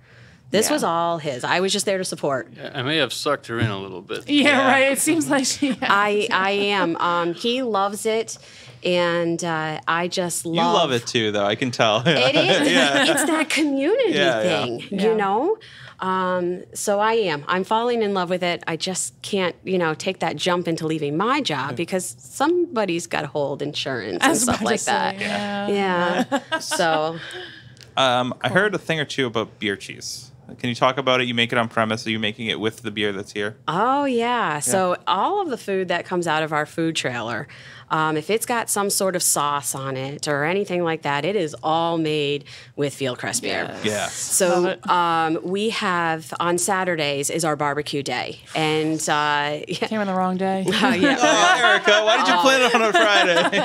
This Yeah. was all his. I was just there to support. I may have sucked her in a little bit. Yeah, right. It seems like she. I am. He loves it, and I just love. you love it too, though. I can tell. It is. Yeah. It's that community Yeah, yeah. thing, Yeah. So I am. I'm falling in love with it. I just can't, take that jump into leaving my job because somebody's got to hold insurance and stuff like that. Yeah. So I heard a thing or two about beer cheese. Can you talk about it? You make it on premise. Are you making it with the beer that's here? Oh, yeah. So all of the food that comes out of our food trailer, if it's got some sort of sauce on it or anything like that, it is all made with Fieldcrest beer. Yeah. So we have, on Saturdays is our barbecue day. And Came on the wrong day. Oh, Erica, why did you plan it on a Friday?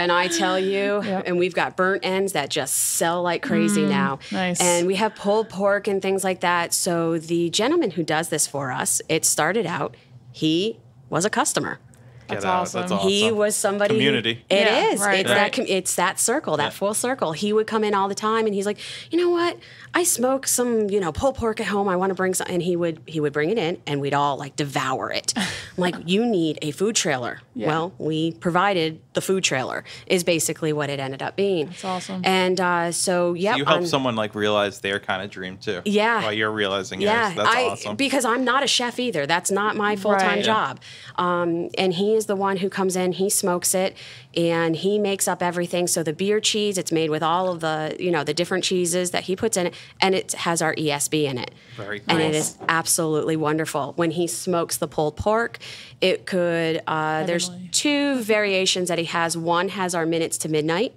and I tell you, and we've got burnt ends that just sell like crazy now. nice. And we have pulled pork and things like that. So the gentleman who does this for us, it started out, he was a customer. That's Get out. awesome. That's awesome. He was somebody. Community. It Yeah, is. right, It's right. it's that circle, that full circle. He would come in all the time, and he's like, you know what? I smoke some, pulled pork at home. I want to bring some, and he would bring it in, and we'd all like devour it. I'm like, you need a food trailer. Yeah. Well, we provided the food trailer. Is basically what it ended up being. That's awesome. And so yeah, You help someone realize their kind of dream too. Yeah. While you're realizing Yeah, yours. That's awesome. because I'm not a chef either. That's not my full-time Right. job. And he is the one who comes in, he smokes it, and he makes up everything. So the beer cheese, it's made with all of the, the different cheeses that he puts in it, and it has our ESB in it. Very cool. And it is absolutely wonderful. When he smokes the pulled pork, it could, there's Heavenly. 2 variations that he has. One has our minutes to midnight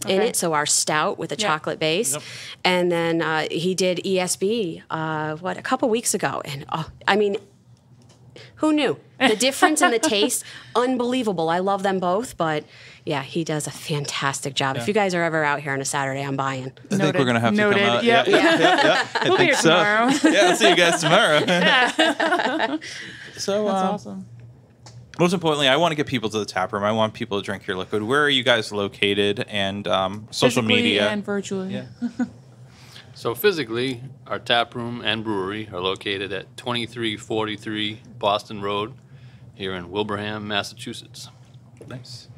in Okay. it, so our stout with a Yeah. chocolate base. Yep. And then he did ESB, a couple weeks ago. And who knew? The difference in the taste, unbelievable. I love them both, but yeah, he does a fantastic job. If you guys are ever out here on a Saturday, I'm buying. I think we're going to have to come out. Yep. Yeah. I We'll be think here so. tomorrow. Yeah, I'll see you guys tomorrow. So, That's awesome. most importantly, I want to get people to the tap room. I want people to drink your liquid. Where are you guys located, and social Physically media? and virtually. Yeah. So physically, our tap room and brewery are located at 2343 Boston Road here in Wilbraham, Massachusetts. Nice.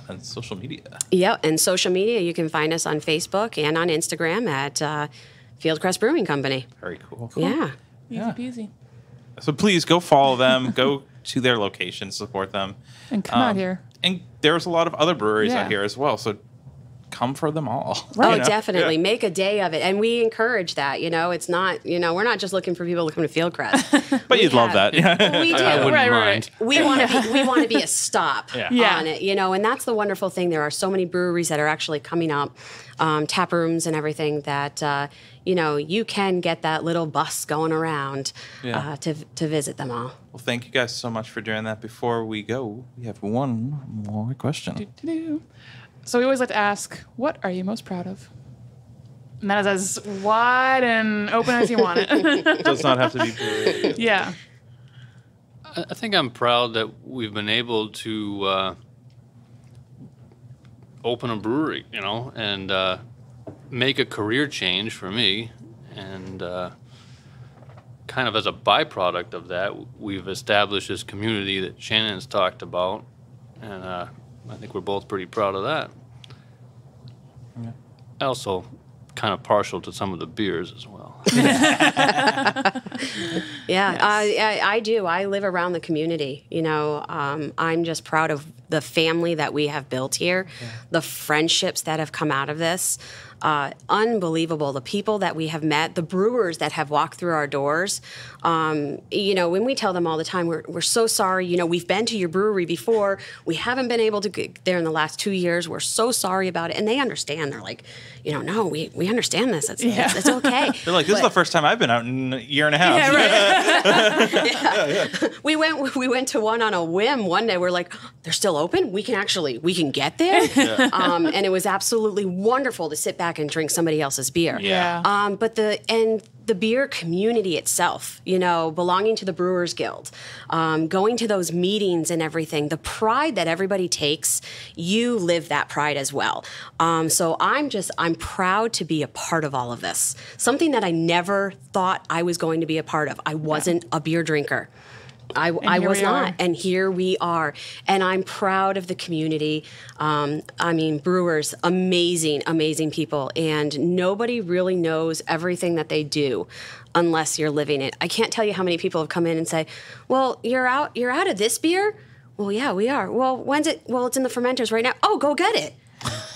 And social media. Yeah, and social media, you can find us on Facebook and on Instagram at Fieldcrest Brewing Company. Very cool. Yeah. Easy peasy. So please go follow them. Go to their location, support them. And come out here. And there's a lot of other breweries Yeah. out here as well. So come for them all. Oh, You know? definitely. Yeah. Make a day of it. And we encourage that. It's not, we're not just looking for people to come to Fieldcrest. But you'd love that. Yeah. We do. I wouldn't Right. mind. We want to be a stop Yeah. on it, and that's the wonderful thing. There are so many breweries that are actually coming up, tap rooms and everything that, you can get that little bus going around Yeah. to visit them all. Well, thank you guys so much for doing that. Before we go, we have one more question. Do-do-do. So we always like to ask, what are you most proud of? And that is as wide and open as you want it. It does not have to be brewery. Yeah. I think I'm proud that we've been able to open a brewery, and make a career change for me. And kind of as a byproduct of that, we've established this community that Shannon's talked about. And I think we're both pretty proud of that. Yeah. I also kind of partial to some of the beers as well. Yeah, I do. I live around the community. I'm just proud of the family that we have built here, the friendships that have come out of this. Unbelievable. The people that we have met, the brewers that have walked through our doors. When we tell them all the time, we're so sorry. We've been to your brewery before. We haven't been able to get there in the last 2 years. We're so sorry about it. And they understand. They're like, no, we understand this. It's okay. They're like, this is the first time I've been out in a year and a half. Yeah, right. We went to one on a whim one day. We're like, they're still open? We can get there? And it was absolutely wonderful to sit back and drink somebody else's beer. Yeah. But the beer community itself, belonging to the Brewers Guild, going to those meetings and everything, the pride that everybody takes, you live that pride as well. So I'm proud to be a part of all of this. Something that I never thought I was going to be a part of. I wasn't a beer drinker. I was not. And here we are. And I'm proud of the community. Brewers, amazing, amazing people. And nobody really knows everything that they do unless you're living it. I can't tell you how many people have come in and say, well, you're out of this beer? Well, yeah, we are. Well, when's it? Well, it's in the fermenters right now. Oh, go get it.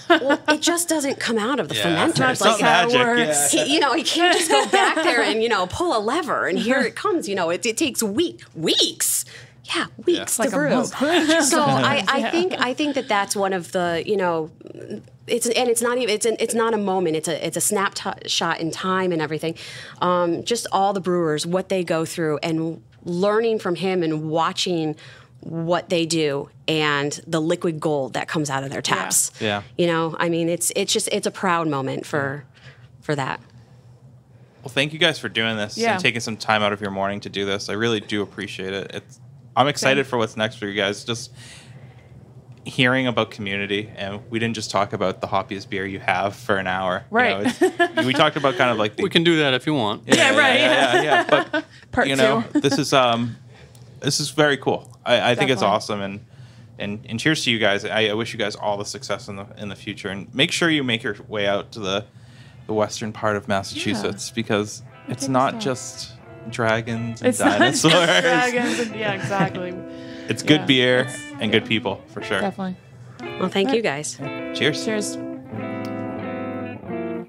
Well, it just doesn't come out of the fermenters. It's not magic. He can't just go back there and, pull a lever and here it comes. It takes weeks. Yeah, weeks Like to a brew. month. So I think that's one of the, it's not a moment. It's a snapshot in time and everything. Just all the brewers, what they go through and learning from him and watching what they do and the liquid gold that comes out of their taps. Yeah. It's a proud moment for that. Well, thank you guys for doing this Yeah. and taking some time out of your morning to do this. I really do appreciate it. I'm excited for what's next for you guys. Just hearing about community, and we didn't just talk about the hoppiest beer you have for an hour. Right. We talked about kind of like We can do that if you want. Yeah. But Part two. this is very cool. I think it's Definitely. awesome, and cheers to you guys. I wish you guys all the success in the future, and make sure you make your way out to the western part of Massachusetts because it's take a not stop. just dragons and It's not just dinosaurs. dragons. Yeah, exactly. It's good Yeah. beer and good people for sure. Definitely. Well, thank you guys. Cheers. Cheers.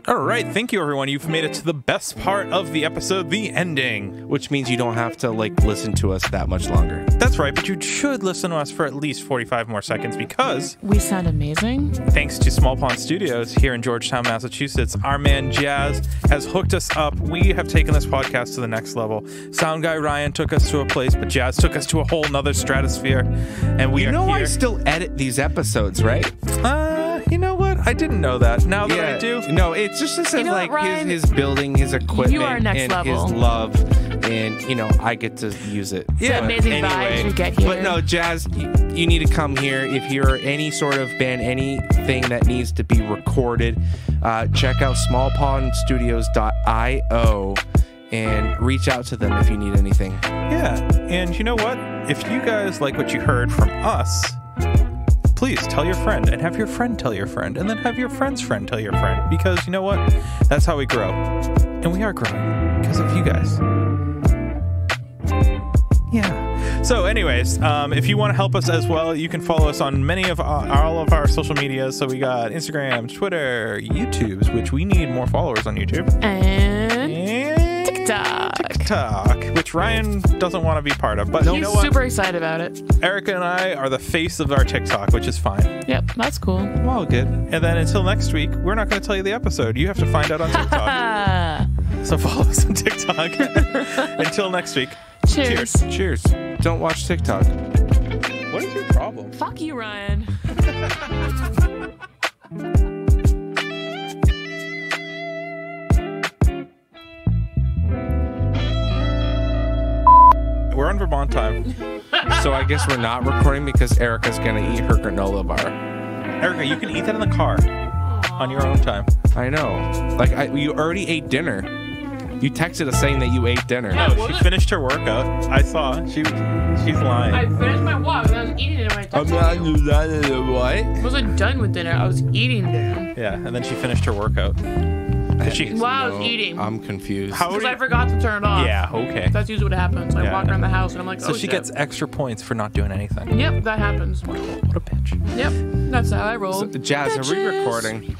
All right, thank you, everyone. You've made it to the best part of the episode, the ending. Which means you don't have to listen to us that much longer. That's right, but you should listen to us for at least 45 more seconds because We sound amazing. thanks to Small Pond Studios here in Georgetown, Massachusetts, our man Jazz has hooked us up. We have taken this podcast to the next level. Sound guy Ryan took us to a place, but Jazz took us to a whole nother stratosphere. And we are here. I still edit these episodes, right? You know what? I didn't know that. Now that I do. No, it's just says know what, Ryan? his building, his equipment, You are next and level. his love, and I get to use it. Yeah, amazing vibes we get here. But no, Jazz, you need to come here if you're any sort of band, anything that needs to be recorded. Check out smallpondstudios.io and reach out to them if you need anything. Yeah, and you know what? If you guys like what you heard from us, please tell your friend and have your friend tell your friend and then have your friend's friend tell your friend, because you know what? That's how we grow. And we are growing because of you guys. Yeah. So anyways, if you want to help us as well, you can follow us on many of all of our social medias. So we got Instagram, Twitter, YouTubes, which we need more followers on YouTube. And TikTok, which Ryan doesn't want to be part of, but you know what? Super excited about it. Erica and I are the face of our TikTok, which is fine. Yep, that's cool. Well, good. And then until next week, we're not going to tell you the episode. You have to find out on TikTok. So follow us on TikTok. Until next week. Cheers. Cheers. Don't watch TikTok. What is your problem? Fuck you, Ryan. We're on Vermont time. So I guess we're not recording because Erica's going to eat her granola bar. Erica, you can eat that in the car on your own time. I know. You already ate dinner. You texted us saying that you ate dinner. Yeah. No, she finished her workout. I saw. She's lying. I finished my walk and I was eating it when I texted you. What? I wasn't done with dinner. I was eating dinner. Yeah, and then she finished her workout. While I was eating. I'm confused. How Because do I you- forgot to turn it off. Yeah, okay. That's usually what happens. I Yeah. walk around the house and I'm like, So oh, she shit. gets extra points for not doing anything. Yep, that happens. What a bitch. Yep, that's how I roll. Jazz, are we recording?